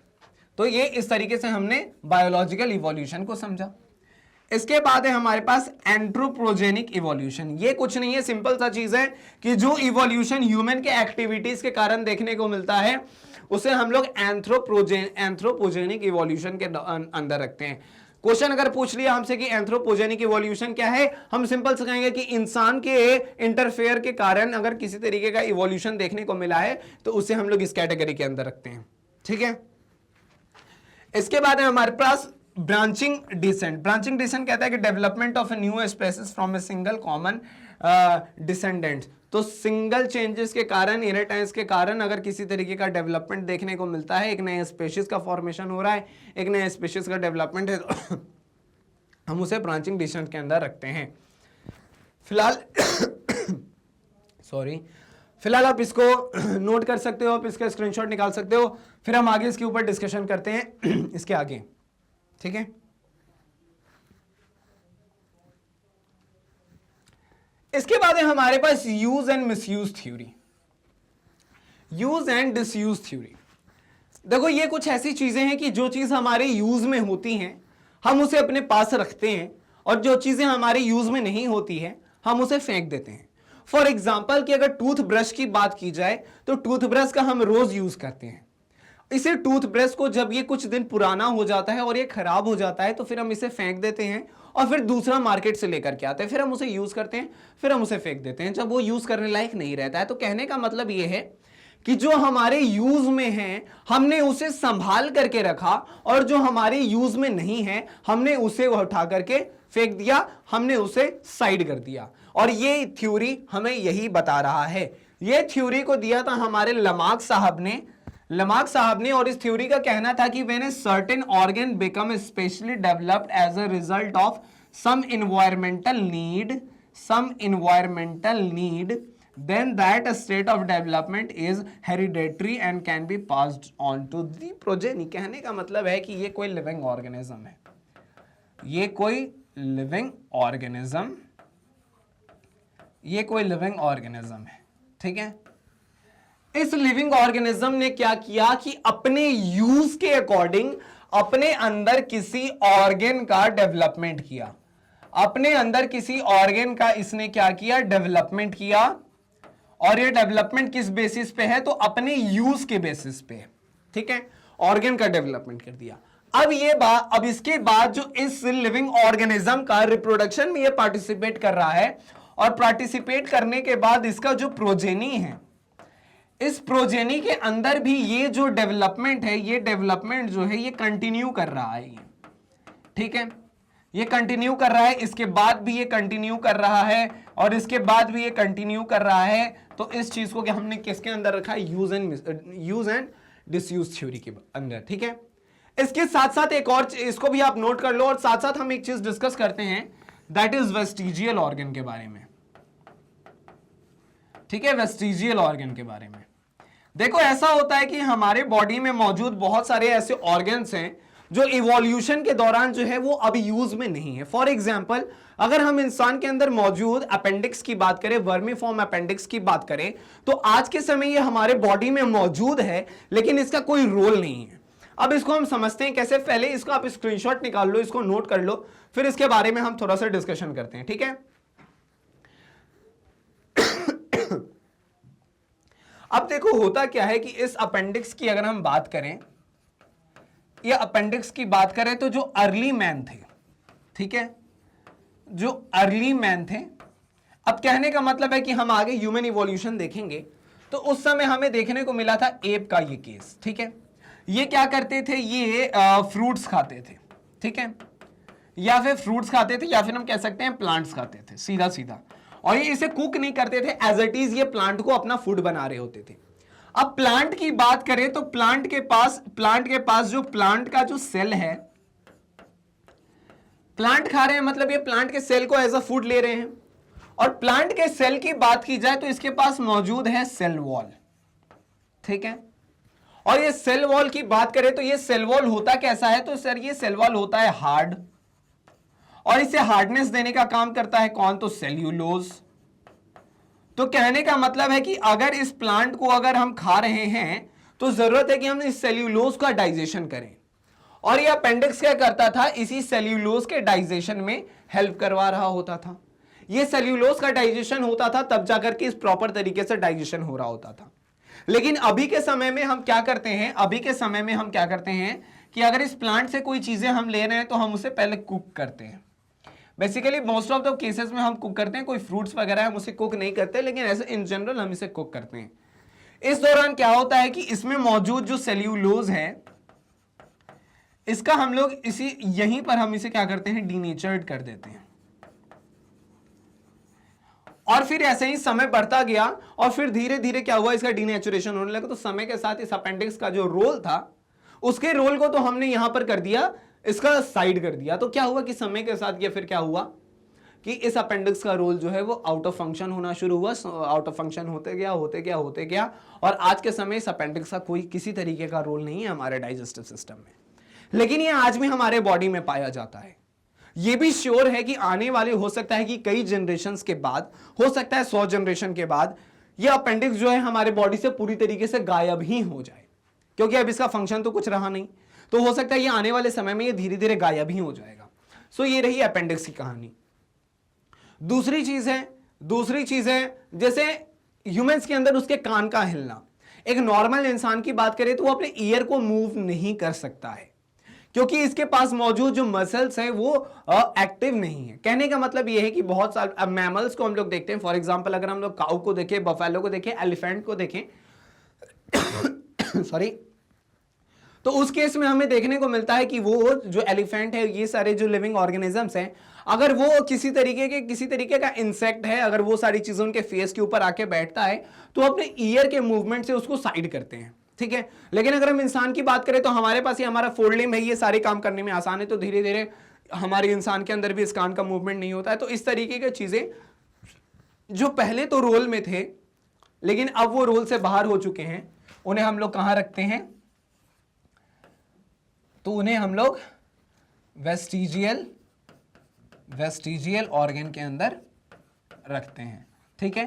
तो ये इस तरीके से हमने बायोलॉजिकल इवोल्यूशन को समझा। इसके बाद है हमारे पास एंथ्रोपोजेनिक इवोल्यूशन। ये कुछ नहीं है, सिंपल सा चीज है कि जो इवोल्यूशन ह्यूमन के एक्टिविटीज के कारण देखने को मिलता है उसे हम लोग एंथ्रोपोजेनिक इवोल्यूशन के अंदर रखते हैं। क्वेश्चन अगर पूछ लिया हमसे कि एंथ्रोपोजेनिक इवोल्यूशन क्या है, हम सिंपल से कहेंगे कि इंसान के इंटरफेयर के कारण अगर किसी तरीके का इवोल्यूशन देखने को मिला है तो उसे हम लोग इस कैटेगरी के अंदर रखते हैं। ठीक है, इसके बाद है हमारे पास ब्रांचिंग डिसेंट। ब्रांचिंग डिसेंट कहता है कि development of a new species from a single common descendant. तो सिंगल चेंजेस के कारण, इनहेरिटेंस के कारण अगर किसी तरीके का डेवलपमेंट देखने को मिलता है, एक नए स्पेशीज का फॉर्मेशन हो रहा है, एक नए स्पेशीज का डेवलपमेंट है, तो हम उसे ब्रांचिंग डिसेंट के अंदर रखते हैं। फिलहाल फिलहाल आप इसको नोट कर सकते हो, आप इसका स्क्रीनशॉट निकाल सकते हो, फिर हम आगे इसके ऊपर डिस्कशन करते हैं इसके आगे। ठीक है, इसके बाद है हमारे पास use and misuse theory. Use and disuse theory, देखो ये कुछ ऐसी चीजें हैं कि जो चीज हमारे यूज में होती हैं हम उसे अपने पास रखते हैं, और जो चीजें हमारे यूज में नहीं होती है हम उसे फेंक देते हैं। फॉर एग्जाम्पल कि अगर टूथब्रश की बात की जाए तो टूथब्रश का हम रोज यूज करते हैं। इसे टूथब्रश को जब ये कुछ दिन पुराना हो जाता है और ये खराब हो जाता है तो फिर हम इसे फेंक देते हैं, और फिर दूसरा मार्केट से लेकर के आते हैं, फिर हम उसे यूज करते हैं, फिर हम उसे फेंक देते हैं जब वो यूज करने लायक नहीं रहता है। तो कहने का मतलब ये है कि जो हमारे यूज में है हमने उसे संभाल करके रखा, और जो हमारे यूज में नहीं है हमने उसे उठा करके फेंक दिया, हमने उसे साइड कर दिया। और ये थ्योरी हमें यही बता रहा है। ये थ्योरी को दिया था हमारे लमार्क साहब ने, और इस थ्योरी का कहना था कि when a certain organ become specially developed as a result of some environmental need, then that state of development is hereditary and can be passed on to the progeny। कहने का मतलब है कि ये कोई लिविंग ऑर्गेनिज्म है, ये कोई लिविंग ऑर्गेनिज्म है। ठीक है, इस लिविंग ऑर्गेनिज्म ने क्या किया कि अपने यूज के अकॉर्डिंग अपने अंदर किसी ऑर्गन का डेवलपमेंट किया, अपने अंदर किसी ऑर्गन का इसने क्या किया, डेवलपमेंट किया। और ये डेवलपमेंट किस बेसिस पे है, तो अपने यूज के बेसिस पे। ठीक है, ऑर्गन का डेवलपमेंट कर दिया। अब इसके बाद जो इस लिविंग ऑर्गेनिज्म का रिप्रोडक्शन में ये पार्टिसिपेट कर रहा है, और पार्टिसिपेट करने के बाद इसका जो प्रोजेनी है, इस प्रोजेनी के अंदर भी ये जो डेवलपमेंट है, ये डेवलपमेंट जो है ये कंटिन्यू कर रहा है ये। ठीक है, ये कंटिन्यू कर रहा है, इसके बाद भी ये कंटिन्यू कर रहा है, और इसके बाद भी ये कंटिन्यू कर रहा है। तो इस चीज को हमने किसके अंदर रखा है, यूज एंड डिसयूज थ्योरी के अंदर। ठीक है, इसके साथ साथ एक और इसको भी आप नोट कर लो, और साथ साथ हम एक चीज डिस्कस करते हैं, दैट इज वेस्टिजियल ऑर्गन के बारे में। ठीक है, वेस्टिजियल ऑर्गन के बारे में देखो, ऐसा होता है कि हमारे बॉडी में मौजूद बहुत सारे ऐसे ऑर्गन्स हैं जो इवोल्यूशन के दौरान जो है वो अभी यूज में नहीं है। फॉर एग्जाम्पल, अगर हम इंसान के अंदर मौजूद अपेंडिक्स की बात करें, वर्मीफॉर्म अपेंडिक्स की बात करें, तो आज के समय ये हमारे बॉडी में मौजूद है, लेकिन इसका कोई रोल नहीं है। अब इसको हम समझते हैं कैसे, पहले इसको आप स्क्रीनशॉट निकाल लो, इसको नोट कर लो, फिर इसके बारे में हम थोड़ा सा डिस्कशन करते हैं। ठीक है, अब देखो होता क्या है कि इस अपेंडिक्स की अगर हम बात करें, ये अपेंडिक्स की बात करें तो जो अर्ली मैन थे, ठीक है, जो अर्ली मैन थे, अब कहने का मतलब है कि हम आगे ह्यूमन इवोल्यूशन देखेंगे तो उस समय हमें देखने को मिला था एप का ये केस। ठीक है, ये क्या करते थे, ये फ्रूट्स खाते थे। ठीक है, या फिर फ्रूट्स खाते थे, या फिर हम कह सकते हैं प्लांट्स खाते थे, सीधा सीधा। और ये इसे कुक नहीं करते थे, एज इट इज ये प्लांट को अपना फूड बना रहे होते थे। अब प्लांट की बात करें तो प्लांट के पास जो प्लांट का जो सेल है, प्लांट खा रहे हैं मतलब ये प्लांट के सेल को एज अ फूड ले रहे हैं। और प्लांट के सेल की बात की जाए तो इसके पास मौजूद है सेल वॉल। ठीक है, और ये सेल वॉल की बात करें तो ये सेल वॉल होता कैसा है, तो सर ये सेल वॉल होता है हार्ड, और इसे हार्डनेस देने का काम करता है कौन, तो सेल्यूलोज। तो कहने का मतलब है कि अगर इस प्लांट को अगर हम खा रहे हैं तो जरूरत है कि हम इस सेल्यूलोज का डाइजेशन करें, और ये अपेंडिक्स क्या करता था, इसी सेल्यूलोज के डाइजेशन में हेल्प करवा रहा होता था। ये सेल्यूलोज का डाइजेशन होता था तब जाकर के इस प्रॉपर तरीके से डाइजेशन हो रहा होता था। लेकिन अभी के समय में हम क्या करते हैं, अभी के समय में हम क्या करते हैं कि अगर इस प्लांट से कोई चीजें हम ले रहे हैं तो हम उसे पहले कुक करते हैं। Basically most of the cases में हम कुक करते हैं, कोई फ्रूट्स वगैरह हम उसे कुक नहीं करते, लेकिन ऐसे इन जनरल हम इसे कुक करते हैं। इस दौरान क्या होता है कि इसमें मौजूद जो सेल्यूलोज है इसका हम लोग इसी यहीं पर हम इसे क्या करते हैं, डीनेचर्ड कर देते हैं। और फिर ऐसे ही समय बढ़ता गया और फिर धीरे धीरे क्या हुआ, इसका डीनेचुरेशन होने लगा। तो समय के साथ इस अपेंडिक्स का जो रोल था उसके रोल को तो हमने यहां पर कर दिया, इसका साइड कर दिया। तो क्या हुआ कि समय के साथ ये फिर क्या हुआ कि इस अपेंडिक्स का रोल जो है वो आउट ऑफ फंक्शन होना शुरू हुआ। आउट ऑफ फंक्शन होते गया और आज के समय इस अपेंडिक्स का कोई किसी तरीके का रोल नहीं है हमारे डाइजेस्टिव सिस्टम में, लेकिन ये आज भी हमारे बॉडी में पाया जाता है। ये भी श्योर है कि आने वाले हो सकता है कि कई जनरेशंस के बाद, हो सकता है 100 जनरेशन के बाद, ये अपेंडिक्स जो है हमारे बॉडी से पूरी तरीके से गायब ही हो जाए, क्योंकि अब इसका फंक्शन तो कुछ रहा नहीं। तो हो सकता है ये आने वाले समय में ये धीरे धीरे गायब ही हो जाएगा। सो ये रही अपेंडिक्स की कहानी। दूसरी चीज है जैसे ह्यूमंस के अंदर उसके कान का हिलना। एक नॉर्मल इंसान की बात करें तो वो अपने ईयर को मूव नहीं कर सकता है, क्योंकि इसके पास मौजूद जो मसल्स हैं वो एक्टिव नहीं है। कहने का मतलब ये है कि बहुत सारे मैमल्स को हम लोग देखते हैं, फॉर एग्जांपल अगर हम लोग काऊ को देखें, बफेलो को देखें, एलिफेंट को देखें सॉरी, तो उस केस में हमें देखने को मिलता है कि वो जो एलिफेंट है, ये सारे जो लिविंग ऑर्गेनिजम्स हैं, अगर वो किसी तरीके का इंसेक्ट है, अगर वो सारी चीजें उनके फेस के ऊपर आके बैठता है तो अपने ईयर के मूवमेंट से उसको साइड करते हैं, ठीक है। लेकिन अगर हम इंसान की बात करें तो हमारे पास ये हमारा फोर लिम्ब है, ये सारे काम करने में आसान है, तो धीरे धीरे हमारे इंसान के अंदर भी इस कान का मूवमेंट नहीं होता है। तो इस तरीके की चीजें जो पहले तो रोल में थे लेकिन अब वो रोल से बाहर हो चुके हैं, उन्हें हम लोग कहां रखते हैं, तो उन्हें हम लोग वेस्टिजियल ऑर्गन के अंदर रखते हैं, ठीक है।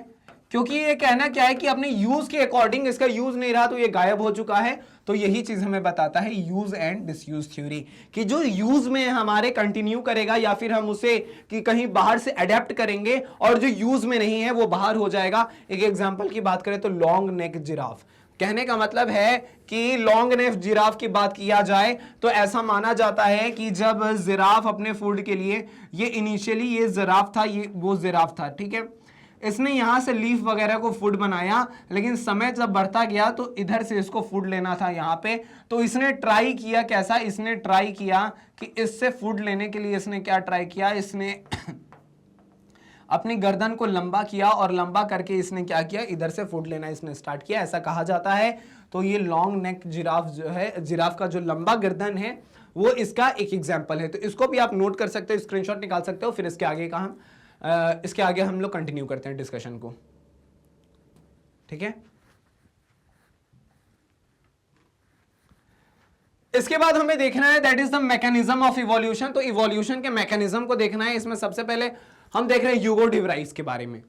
क्योंकि ये कहना क्या है कि अपने यूज के अकॉर्डिंग इसका यूज नहीं रहा तो ये गायब हो चुका है। तो यही चीज हमें बताता है यूज एंड डिसयूज थ्योरी, कि जो यूज में हमारे कंटिन्यू करेगा या फिर हम उसे कि कहीं बाहर से अडेप्ट करेंगे, और जो यूज में नहीं है वो बाहर हो जाएगा। एक एग्जांपल की बात करें तो लॉन्ग नेक जिराफ। कहने का मतलब है कि लॉन्ग नेक जिराफ की बात किया जाए तो ऐसा माना जाता है कि जब जिराफ अपने फूड के लिए, ये इनिशियली ये जिराफ था, ये वो जिराफ था, ठीक है, इसने यहां से लीफ वगैरह को फूड बनाया, लेकिन समय जब बढ़ता गया तो इधर से इसको फूड लेना था यहां पे। तो इसने ट्राई किया कैसा, इसने ट्राई किया कि इससे फूड लेने के लिए इसने क्या ट्राई किया, इसने अपनी गर्दन को लंबा किया और लंबा करके इसने क्या किया, इधर से फूड लेना इसने स्टार्ट किया, ऐसा कहा जाता है। तो ये लॉन्ग नेक जिराफ जो है, जिराफ का जो लंबा गर्दन है वो इसका एक एग्जाम्पल है। तो इसको भी आप नोट कर सकते हो, स्क्रीनशॉट निकाल सकते हो। फिर इसके आगे हम लोग कंटिन्यू करते हैं डिस्कशन को, ठीक है। इसके बाद हमें देखना है that is the mechanism of evolution. तो इवोल्यूशन के मैकेनिज्म को देखना है। इसमें सबसे पहले हम देख रहे हैं ह्यूगो डी व्राइस के बारे में।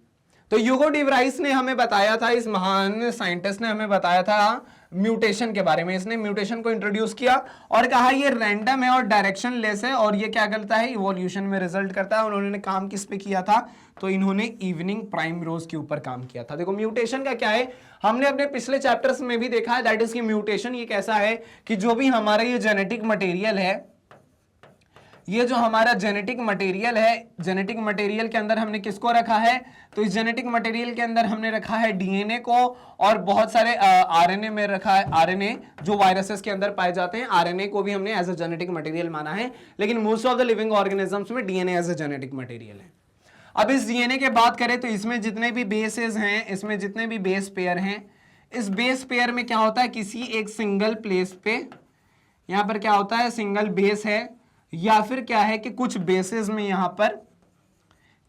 तो ह्यूगो डी व्राइस ने हमें बताया था, इस महान साइंटिस्ट ने हमें बताया था म्यूटेशन के बारे में। इसने म्यूटेशन को इंट्रोड्यूस किया और कहा ये रैंडम है और डायरेक्शन लेस है और ये क्या करता है, इवोल्यूशन में रिजल्ट करता है। उन्होंने काम किस पे किया था, तो इन्होंने इवनिंग प्राइम रोज के ऊपर काम किया था। देखो म्यूटेशन का क्या है, हमने अपने पिछले चैप्टर्स में भी देखा है, दैट इज की म्यूटेशन ये कैसा है कि जो भी हमारा ये जेनेटिक मटेरियल है, ये जो हमारा जेनेटिक मटेरियल है, जेनेटिक मटेरियल के अंदर हमने किसको रखा है, तो इस जेनेटिक मटेरियल के अंदर हमने रखा है डीएनए को, और बहुत सारे आरएनए में रखा है, आरएनए जो वायरसेस के अंदर पाए जाते हैं, आरएनए को भी हमने एज अ जेनेटिक मटेरियल माना है। लेकिन most of the living organisms में DNA as a genetic material है। अब इस डीएनए के बात करें तो इसमें जितने भी बेसेस हैं, इसमें जितने भी बेस पेयर हैं, इस बेस पेयर में क्या होता है, किसी एक सिंगल प्लेस पे यहां पर क्या होता है, सिंगल बेस है, या फिर क्या है कि कुछ बेसेस में यहां पर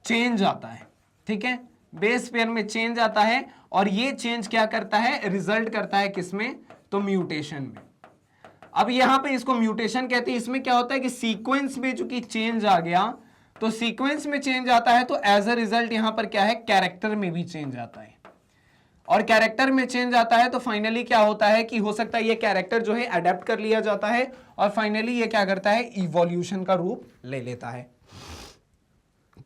चेंज आता है, ठीक है, बेस पेयर में चेंज आता है। और ये चेंज क्या करता है, रिजल्ट करता है किसमें, तो म्यूटेशन में। अब यहां पे इसको म्यूटेशन कहते हैं। इसमें क्या होता है कि सीक्वेंस में जो कि चेंज आ गया, तो सीक्वेंस में चेंज आता है तो एज अ रिजल्ट यहां पर क्या है, कैरेक्टर में भी चेंज आता है। और कैरेक्टर में चेंज आता है तो फाइनली क्या होता है कि हो सकता है ये कैरेक्टर जो है अडेप्ट कर लिया जाता है और फाइनली ये क्या करता है, इवोल्यूशन का रूप ले लेता है।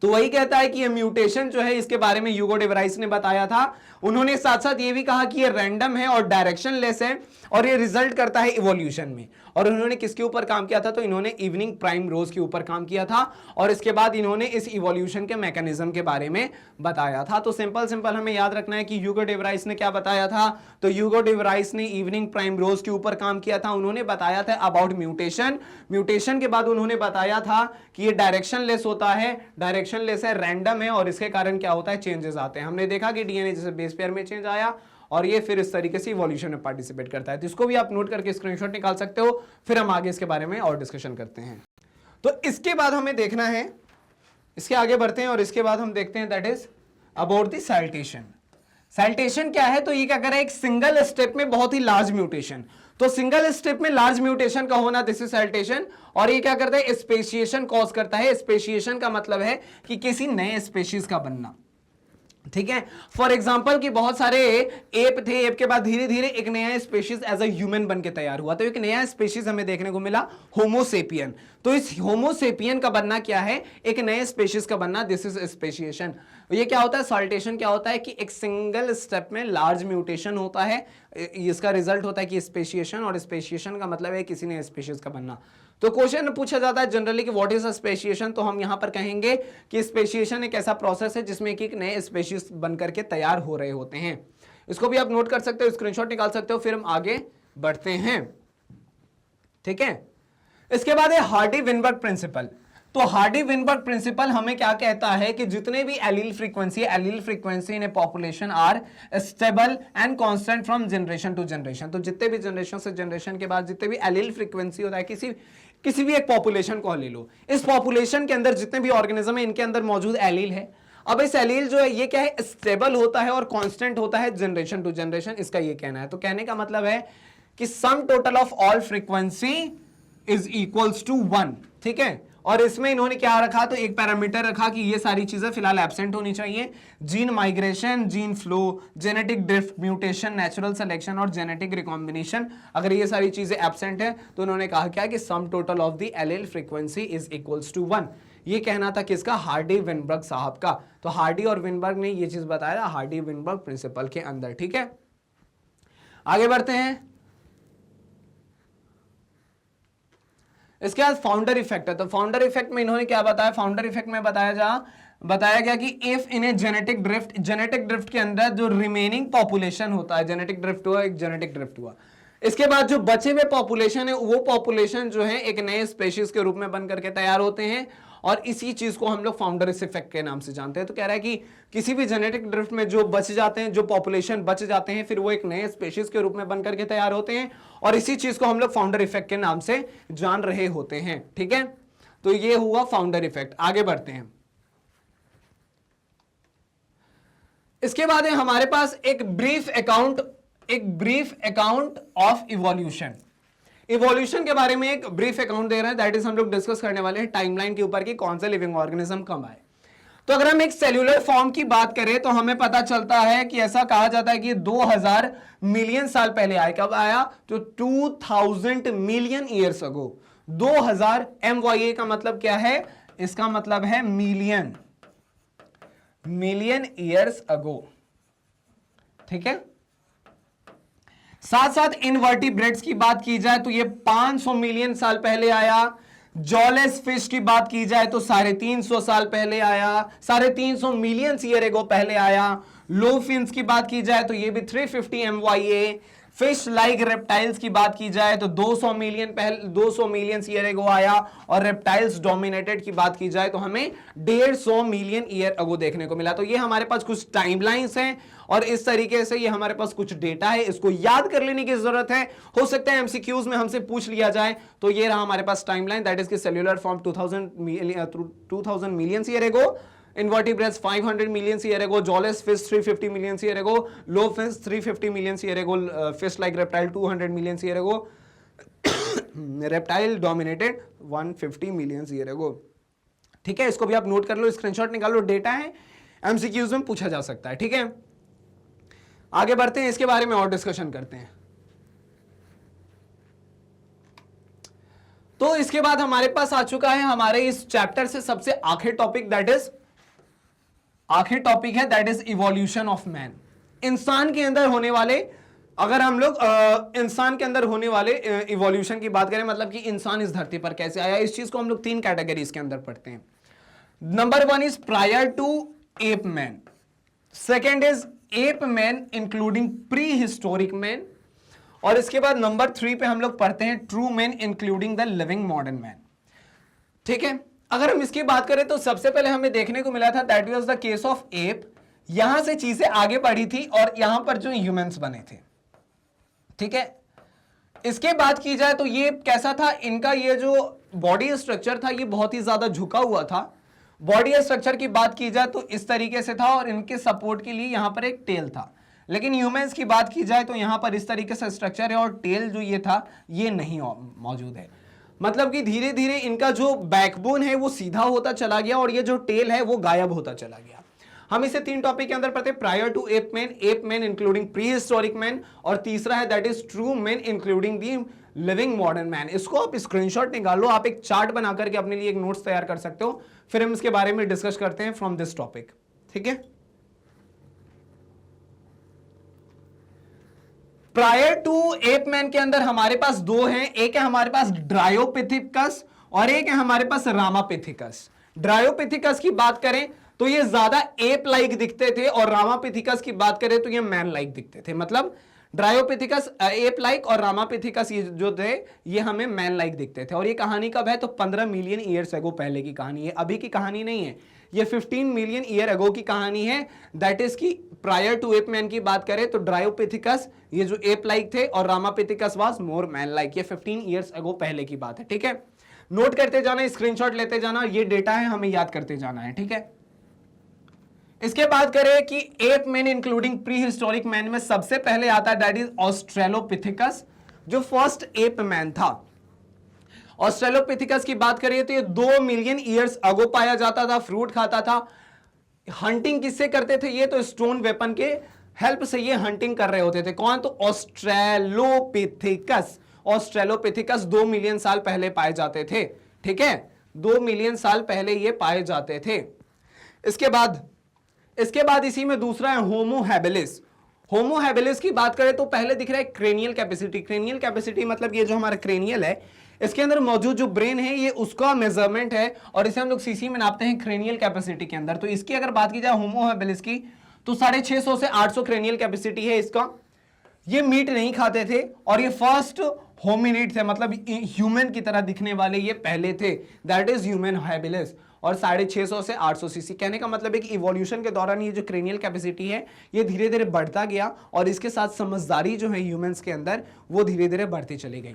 तो वही कहता है कि ये म्यूटेशन जो है इसके बारे में ह्यूगो डे व्राइस ने बताया था। उन्होंने साथ साथ ये भी कहा कि ये रैंडम है और डायरेक्शनलेस है और ये रिजल्ट करता है इवोल्यूशन में। और उन्होंने किसके ऊपर काम किया था, तो इन्होंने इवनिंग प्राइम रोज के ऊपर काम किया था और इसके बाद इन्होंने इस इवोल्यूशन के मैकेनिज्म के बारे में बताया था। तो सिंपल हमें याद रखना है कि ह्यूगो डे व्राइस ने क्या बताया था, तो ह्यूगो डे व्राइस ने इवनिंग प्राइम रोज के ऊपर काम किया था। उन्होंने बताया था अबाउट म्यूटेशन, म्यूटेशन के बाद उन्होंने बताया था कि ये डायरेक्शनलेस होता है, डायरेक्शनलेस है, रैंडम है और इसके कारण क्या होता है, चेंजेस आते हैं। हमने देखा कि डीएनए जैसे बेस पेयर में चेंज आया और ये फिर इस तरीके से इवोल्यूशन में पार्टिसिपेट करता है। तो इसको भी आप नोट करके स्क्रीनशॉट निकाल सकते हो, फिर हम आगे इसके बारे में और डिस्कशन करते हैं। तो इसके बाद हमें देखना है, इसके आगे बढ़ते हैं और इसके बाद हम देखते हैं दैट इज अबाउट द सैल्टेशन। सैल्टेशन क्या है, तो ये क्या कर रहा है, एक सिंगल स्टेप में बहुत ही लार्ज म्यूटेशन। तो सिंगल स्टेप में लार्ज म्यूटेशन का होना, दिस इज सैल्टेशन। और ये क्या करता है, स्पेशिएशन कॉज करता है। स्पेशिएशन का मतलब है कि किसी नए स्पेशीज का बनना, ठीक है। फॉर एग्जाम्पल कि बहुत सारे एप थे, एप के बाद धीरे धीरे एक नया स्पेशीज एज अ ह्यूमन बन के तैयार हुआ। तो एक नया स्पेशीज हमें देखने को मिला, होमोसेपियन। तो इस होमोसेपियन का बनना क्या है, एक नए स्पेशीज का बनना, दिस इज स्पेशिएशन। ये क्या होता है, सॉल्टेशन क्या होता है कि एक सिंगल स्टेप में लार्ज म्यूटेशन होता है, इसका रिजल्ट होता है कि स्पेशिएशन। और स्पेशिएशन का मतलब है किसी नए स्पेशीज का बनना। तो क्वेश्चन पूछा जाता है जनरली कि व्हाट इज अ स्पेशिएशन, तो हम यहां पर कहेंगे कि स्पेशिएशन एक ऐसा प्रोसेस है जिसमें कि एक नए स्पेशीज बनकर के तैयार हो रहे होते हैं। इसको भी आप नोट कर सकते हो, स्क्रीनशॉट निकाल सकते हो, फिर हम आगे बढ़ते हैं, ठीक है। इसके बाद है हार्डी विनबर्ग प्रिंसिपल। तो हार्डी विनबर्ग प्रिंसिपल हमें क्या कहता है कि जितने भी allele frequency in a population are stable and constant from generation to generation. तो जितने भी जनरेशन से जनरेशन के बाद जितने भी एलील फ्रीक्वेंसी होता है, किसी भी एक पॉपुलेशन को ले लो, इस पॉपुलेशन के अंदर जितने भी ऑर्गेनिज्म है इनके अंदर मौजूद एलील है। अब इस एलील जो है ये क्या है, स्टेबल होता है और कांस्टेंट होता है जनरेशन टू जनरेशन, इसका ये कहना है। तो कहने का मतलब है कि sum total of all frequency is equals to 1, ठीक है। और इसमें इन्होंने क्या रखा, तो एक पैरामीटर रखा कि ये सारी चीजें फिलहाल एब्सेंट होनी चाहिए, gene migration, gene flow, genetic drift, mutation, natural selection और जेनेटिक रिकॉम्बिनेशन। अगर ये सारी चीजें एब्सेंट है तो उन्होंने कहा क्या कि sum total of the allele frequency is equals to 1। ये कहना था किसका, हार्डी विनबर्ग साहब का। तो हार्डी और विनबर्ग ने ये चीज बताया हार्डी विनबर्ग प्रिंसिपल के अंदर, ठीक है। आगे बढ़ते हैं। इसके बाद फाउंडर इफेक्ट है। तो फाउंडर इफेक्ट में इन्होंने क्या बताया, फाउंडर इफेक्ट में बताया गया कि if in a genetic drift के अंदर जो रिमेनिंग पॉपुलेशन होता है, जेनेटिक ड्रिफ्ट हुआ, एक जेनेटिक ड्रिफ्ट हुआ, इसके बाद जो बचे हुए पॉपुलेशन है वो पॉपुलेशन जो है एक नए स्पेशीज के रूप में बन करके तैयार होते हैं और इसी चीज को हम लोग फाउंडर्स इफेक्ट के नाम से जानते हैं। तो कह रहा है कि किसी भी जेनेटिक ड्रिफ्ट में जो बच जाते हैं, जो पॉपुलेशन बच जाते हैं, फिर वो एक नए स्पेशीज के रूप में बन करके तैयार होते हैं और इसी चीज को हम लोग फाउंडर इफेक्ट के नाम से जान रहे होते हैं, ठीक है। तो ये हुआ फाउंडर इफेक्ट। आगे बढ़ते हैं। इसके बाद है हमारे पास एक brief account of evolution. Evolution के बारे में एक ब्रीफ अकाउंट दे रहे हैं, दैट इज हम लोग डिस्कस करने वाले हैं टाइमलाइन के ऊपर कि कौन से लिविंग ऑर्गेनिज्म कब आए। तो अगर हम एक सेल्यूलर फॉर्म की बात करें तो हमें पता चलता है कि ऐसा कहा जाता है कि 2000 मिलियन साल पहले आए। कब आया, तो 2000 मिलियन ईयर्स अगो। 2000 MYA का मतलब क्या है, इसका मतलब है मिलियन ईयर्स अगो, ठीक है। साथ साथ इनवर्टिब्रेट्स की बात की जाए तो ये 500 मिलियन साल पहले आया। जॉलेस फिश की बात की जाए तो 350 साल पहले आया, 350 मिलियन ईयर एगो पहले आया। लोफिन्स की बात की जाए तो ये भी 350 MYA। फिश लाइक रेप्टाइल्स की बात की जाए तो 200 मिलियन ईयर एगो आया और रेप्टाइल्स डोमिनेटेड की बात की जाए तो हमें 150 मिलियन ईयर अगो देखने को मिला। तो ये हमारे पास कुछ टाइमलाइंस हैं और इस तरीके से ये हमारे पास कुछ डेटा है, इसको याद कर लेने की जरूरत है। हो सकता है एमसीक्यूज में हमसे पूछ लिया जाए। तो ये रहा हमारे पास टाइमलाइन, दैट इज की cellular form 2000 million year ago, invertebrates 500 million year ago, jawless fish 350 million year ago, low fish 350 million year ago, fish like reptile 200 million year ago, reptile dominated 150 million year ago, ठीक है। इसको भी आप note कर लो, screenshot निकालो, data है, MCQs में पूछा जा सकता है, ठीक है। आगे बढ़ते हैं, इसके बारे में और डिस्कशन करते हैं। तो इसके बाद हमारे पास आ चुका है हमारे इस चैप्टर से सबसे आखिरी टॉपिक, दैट इज आखिरी टॉपिक है that is evolution of man. इंसान के अंदर होने वाले, अगर हम लोग इंसान के अंदर होने वाले इवोल्यूशन की बात करें, मतलब कि इंसान इस धरती पर कैसे आया, इस चीज को हम लोग 3 कैटेगरीज के अंदर पढ़ते हैं। Number 1 is prior to ape man, second is ape man including prehistoric man, और इसके बाद नंबर 3 पे हम लोग पढ़ते हैं true man including the living modern man. ठीक है, अगर हम इसकी बात करें तो सबसे पहले हमें देखने को मिला था that was the case of app, यहां से चीजें आगे बढ़ी थी और यहां पर जो ह्यूमंस बने थे। ठीक है, इसके बात की जाए तो ये कैसा था, इनका ये जो बॉडी स्ट्रक्चर था ये बहुत ही ज्यादा झुका हुआ था। बॉडी स्ट्रक्चर की बात की जाए तो इस तरीके से था और इनके सपोर्ट के लिए यहां पर एक टेल था। लेकिन ह्यूमंस की बात की जाए तो यहां पर इस तरीके से स्ट्रक्चर है और टेल जो ये था ये नहीं मौजूद है। मतलब कि धीरे धीरे इनका जो बैकबोन है वो सीधा होता चला गया और ये जो टेल है वो गायब होता चला गया। हम इसे 3 टॉपिक के अंदर पढ़ते हैं, prior to ape man including prehistoric man, और तीसरा है that is true man including the living modern man. इसको आप स्क्रीनशॉट निकालो, आप एक चार्ट बना करके अपने लिए एक नोट्स तैयार कर सकते हो, फिर हम इसके बारे में डिस्कस करते हैं फ्रॉम दिस टॉपिक। ठीक है, प्रायर टू एप मैन के अंदर हमारे पास 2 हैं, एक है हमारे पास ड्रायोपिथिकस और एक है हमारे पास रामापिथिकस। ड्रायोपिथिकस की बात करें तो ये ज्यादा एप लाइक दिखते थे और रामापिथिकस की बात करें तो ये मैन लाइक दिखते थे। मतलब ड्रायोपिथिकस एप लाइक और रामापिथिकस ये जो थे ये हमें मैन लाइक दिखते थे। और ये कहानी कब है तो 15 मिलियन ईयर्स एगो पहले की कहानी है, अभी की कहानी नहीं है, ये 15 मिलियन ईयर एगो की कहानी है। दैट इज की प्रायर टू एप मैन की बात करें तो ड्रायोपिथिकस ये जो एप लाइक थे और Ramapithecus was more man like, ये 15 ईयर्स एगो पहले की बात है। ठीक है, नोट करते जाना, स्क्रीनशॉट लेते जाना, ये डेटा है हमें याद करते जाना है। ठीक है, इसके बाद करें कि app man including prehistoric man में सबसे पहले आता है दैट इज ऑस्ट्रेलोपिथिकस, जो फर्स्ट एप मैन था। ऑस्ट्रेलोपिथिकस की बात करिए तो ये 2 मिलियन ईयर्स अगो पाया जाता था, फ्रूट खाता था। हंटिंग किससे करते थे ये तो स्टोन वेपन के हेल्प से ये हंटिंग कर रहे होते थे। कौन तो ऑस्ट्रेलोपिथिकस। ऑस्ट्रेलोपिथिकस 2 मिलियन साल पहले पाए जाते थे। ठीक है, 2 मिलियन साल पहले ये पाए जाते थे। इसके बाद इसी में दूसरा है होमो हैबिलिस। होमो हैबिलिस की बात करें तो पहले दिख रहा है क्रेनियल कैपेसिटी। क्रेनियल कैपेसिटी मतलब ये जो हमारा क्रेनियल है इसके अंदर मौजूद जो ब्रेन है ये उसका मेजरमेंट है और इसे हम लोग सीसी में नापते हैं क्रेनियल कैपेसिटी के अंदर। तो इसकी अगर बात की जाए होमो हैबिलिस की तो 650 से 800 क्रेनियल कैपेसिटी है इसका। ये मीट नहीं खाते थे और ये फर्स्ट होमिनिड थे, मतलब ह्यूमन की तरह दिखने वाले ये पहले थे, दैट इज ह्यूमन हैबिलिस। और 650 से 800 सीसी, कहने का मतलब है कि इवोल्यूशन के दौरान ये जो क्रेनियल कैपेसिटी है ये धीरे धीरे बढ़ता गया और इसके साथ समझदारी जो है ह्यूमंस के अंदर वो धीरे धीरे बढ़ती चली गई।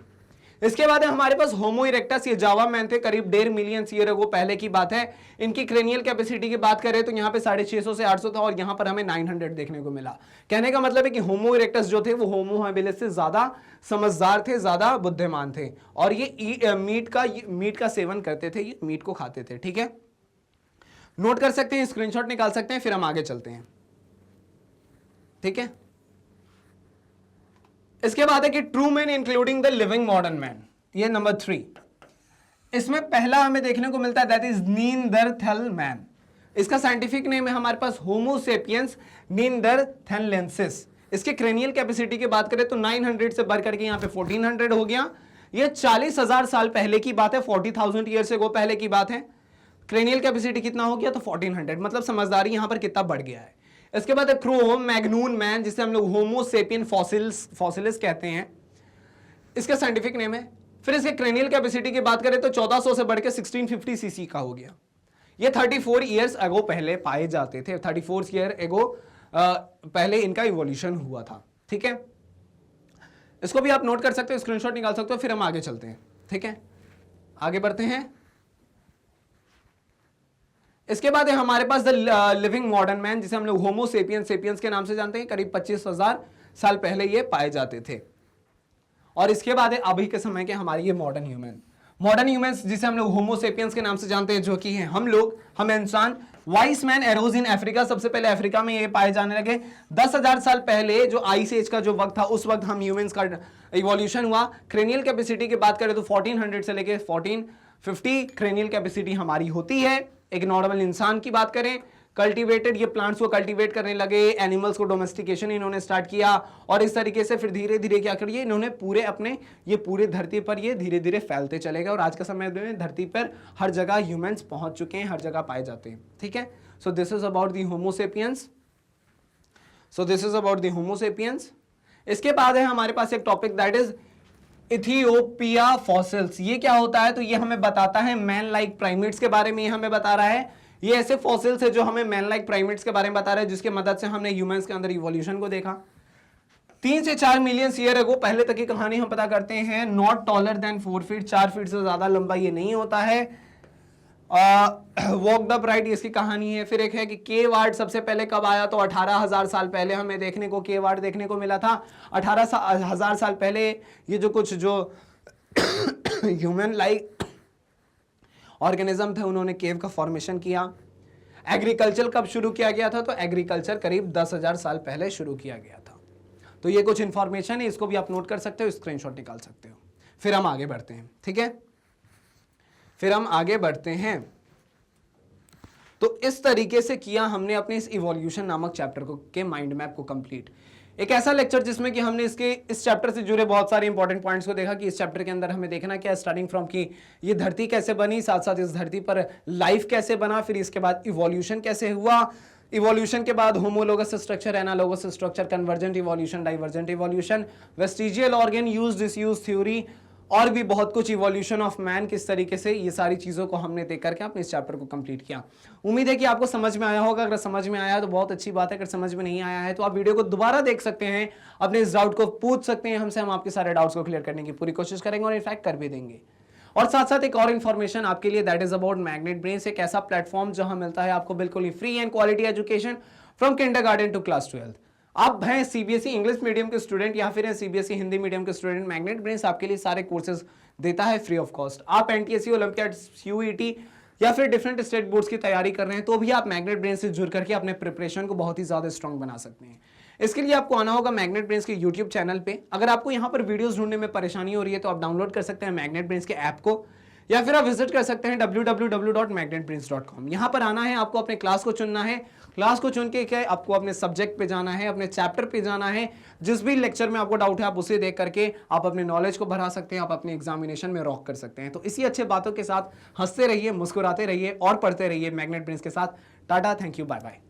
इसके बाद हमारे पास होमो इरेक्टस, ये जावा मैन थे, करीब 1.5 मिलियन ईयर अगो पहले की बात है। इनकी क्रेनियल कैपेसिटी की बात करें तो यहाँ पे 650 से 800 था और यहाँ पर हमें 900 देखने को मिला। कहने का मतलब है कि होमो इरेक्टस जो थे वो होमो हैबिलिस से ज्यादा समझदार थे, ज्यादा बुद्धिमान थे और ये मीट का सेवन करते थे, ये मीट को खाते थे। ठीक है, नोट कर सकते हैं, स्क्रीनशॉट निकाल सकते हैं, फिर हम आगे चलते हैं। ठीक है, इसके बाद है कि true man including the living modern man, ये नंबर 3। इसमें पहला हमें देखने को मिलता है दैट इज नीएंडरथल मैन। इसका साइंटिफिक नेम है हमारे पास होमो सेपियंस नीएंडरथैलेंसिस। इसके क्रेनियल कैपेसिटी की बात करें तो 900 से बढ़ करके यहाँ पे 1400 हो गया। ये 40,000 साल पहले की बात है, 40,000 ईयर से गो पहले की बात है। क्रेनियल कैपेसिटी कितना हो गया तो 1400, मतलब समझदारी यहां पर कितना बढ़ गया है। इसके बाद क्रो मैग्नून मैन जिसे हम लोग होमो सेपियन फॉसिलिस कहते हैं, इसका साइंटिफिक नेम है। फिर इसके क्रेनियल कैपेसिटी की बात करें तो 1400 से बढ़ के 1650 सीसी का हो गया। ये 34 ईयर्स अगो पहले पाए जाते थे, 34 ईयर अगो पहले इनका इवोल्यूशन हुआ था। ठीक है, इसको भी आप नोट कर सकते हो, स्क्रीनशॉट निकाल सकते हो, फिर हम आगे चलते हैं। ठीक है, आगे बढ़ते हैं। इसके बाद है हमारे पास द लिविंग मॉडर्न मैन जिसे हम लोग होमो सेपियंस के नाम से जानते हैं। करीब 25,000 साल पहले ये पाए जाते थे। और इसके बाद है अभी के समय के हमारे ये मॉडर्न ह्यूमंस जिसे हम लोग होमो सेपियंस के नाम से जानते हैं, जो कि हैं हम इंसान। Vice man arrows in Africa, सबसे पहले अफ्रीका में ये पाए जाने लगे। 10,000 साल पहले जो आइस एज का जो वक्त था उस वक्त हम ह्यूमंस का इवोल्यूशन हुआ। क्रेनियल कैपेसिटी की बात करें तो 1400 से लेके 1450 क्रेनियल कैपेसिटी हमारी होती है। एक नॉर्मल इंसान की बात करें कल्टीवेटेड, ये प्लांट्स को कल्टीवेट करने लगे, एनिमल्स को डोमेस्टिकेशन इन्होंने स्टार्ट किया, और इस तरीके से फिर धीरे धीरे क्या करिए इन्होंने पूरे अपने ये पूरे धरती पर ये धीरे धीरे फैलते चले गए, और आज के समय में धरती पर हर जगह ह्यूमंस पहुंच चुके हैं, हर जगह पाए जाते हैं। ठीक है, so this is about the Homo sapiens. So this is about the Homo sapiens. इसके बाद है हमारे पास एक topic that is Ethiopia fossils. ये क्या होता है? तो ये हमें बताता है मैन लाइक प्राइमेट्स के बारे में, ये हमें बता रहा है। ये ऐसे फॉसिल्स है जो हमें मैन लाइक प्राइमेट्स के बारे में बता रहा है, जिसकी मदद से हमने ह्यूमंस के अंदर इवोल्यूशन को देखा। 3 से 4 मिलियन ईयर अगो पहले तक की कहानी हम पता करते हैं। Not taller than 4 feet, 4 feet से ज्यादा लंबा ये नहीं होता है। वॉकड अप राइट, इसकी कहानी है। फिर एक है कि केव आर्ट सबसे पहले कब आया? तो 18,000 साल पहले हमें देखने को केव आर्ट देखने को मिला था। 18,000 साल पहले ये जो कुछ जो ह्यूमन लाइक ऑर्गेनिज्म थे उन्होंने केव का फॉर्मेशन किया। एग्रीकल्चर कब शुरू किया गया था? तो एग्रीकल्चर करीब 10,000 साल पहले शुरू किया गया था। तो ये कुछ इंफॉर्मेशन है, इसको भी आप नोट कर सकते हो, स्क्रीनशॉट निकाल सकते हो। फिर हम आगे बढ़ते हैं। ठीक है, फिर हम आगे बढ़ते हैं। तो इस तरीके से किया हमने अपने इस इवोल्यूशन नामक चैप्टर को के माइंड मैप को कंप्लीट। एक ऐसा लेक्चर जिसमें कि हमने इस चैप्टर से जुड़े बहुत सारे इंपॉर्टेंट पॉइंट्स को देखा कि इस चैप्टर के अंदर हमें देखना क्या, स्टार्टिंग फ्रॉम कि ये धरती कैसे बनी, साथ साथ इस धरती पर लाइफ कैसे बना, फिर इसके बाद इवोल्यूशन कैसे हुआ, इवोल्यूशन के बाद homologous structure, analogous structure, convergent evolution, divergent evolution, vestigial organ, use disuse theory, और भी बहुत कुछ, इवोल्यूशन ऑफ मैन, किस तरीके से, ये सारी चीजों को हमने देख करके अपने इस चैप्टर को कंप्लीट किया। उम्मीद है कि आपको समझ में आया होगा। अगर समझ में आया तो बहुत अच्छी बात है, अगर समझ में नहीं आया है तो आप वीडियो को दोबारा देख सकते हैं, अपने इस डाउट को पूछ सकते हैं हमसे, हम आपके सारे डाउट्स को क्लियर करने की पूरी कोशिश करेंगे और इनफैक्ट कर भी देंगे। और साथ साथ एक और इन्फॉर्मेशन आपके लिए, that is about Magnet Brains, एक ऐसा प्लेटफॉर्म जहां मिलता है आपको बिल्कुल ही free and quality education from kindergarten to class 12। आप हैं सीबीएसई इंग्लिश मीडियम के स्टूडेंट या फिर सीबीएसई हिंदी मीडियम के स्टूडेंट, मैग्नेट ब्रेन्स आपके लिए सारे कोर्सेज देता है फ्री ऑफ कॉस्ट। आप एनटीएससी, ओलंपियाड, यूईटी या फिर डिफरेंट स्टेट बोर्ड्स की तैयारी कर रहे हैं तो भी आप मैग्नेट ब्रेन्स से जुड़ करके अपने प्रिपरेशन को बहुत ही ज्यादा स्ट्रॉन्ग बना सकते हैं। इसके लिए आपको आना होगा मैग्नेट ब्रेन्स के यूट्यूब चैनल पे। अगर आपको यहाँ पर वीडियोस ढूंढने में परेशानी हो रही है तो आप डाउनलोड कर सकते हैं मैग्नेट ब्रेन्स के ऐप को, या फिर आप विजिट कर सकते हैं www.magnetbrains.com। यहाँ पर आना है, आपको अपने क्लास को चुनना है, क्लास को चुन के क्या आपको अपने सब्जेक्ट पे जाना है, अपने चैप्टर पे जाना है। जिस भी लेक्चर में आपको डाउट है आप उसे देख करके आप अपने नॉलेज को बढ़ा सकते हैं, आप अपने एग्जामिनेशन में रॉक कर सकते हैं। तो इसी अच्छे बातों के साथ हंसते रहिए, मुस्कुराते रहिए और पढ़ते रहिए मैग्नेट ब्रेन्स के साथ। Tata, thank you, bye bye.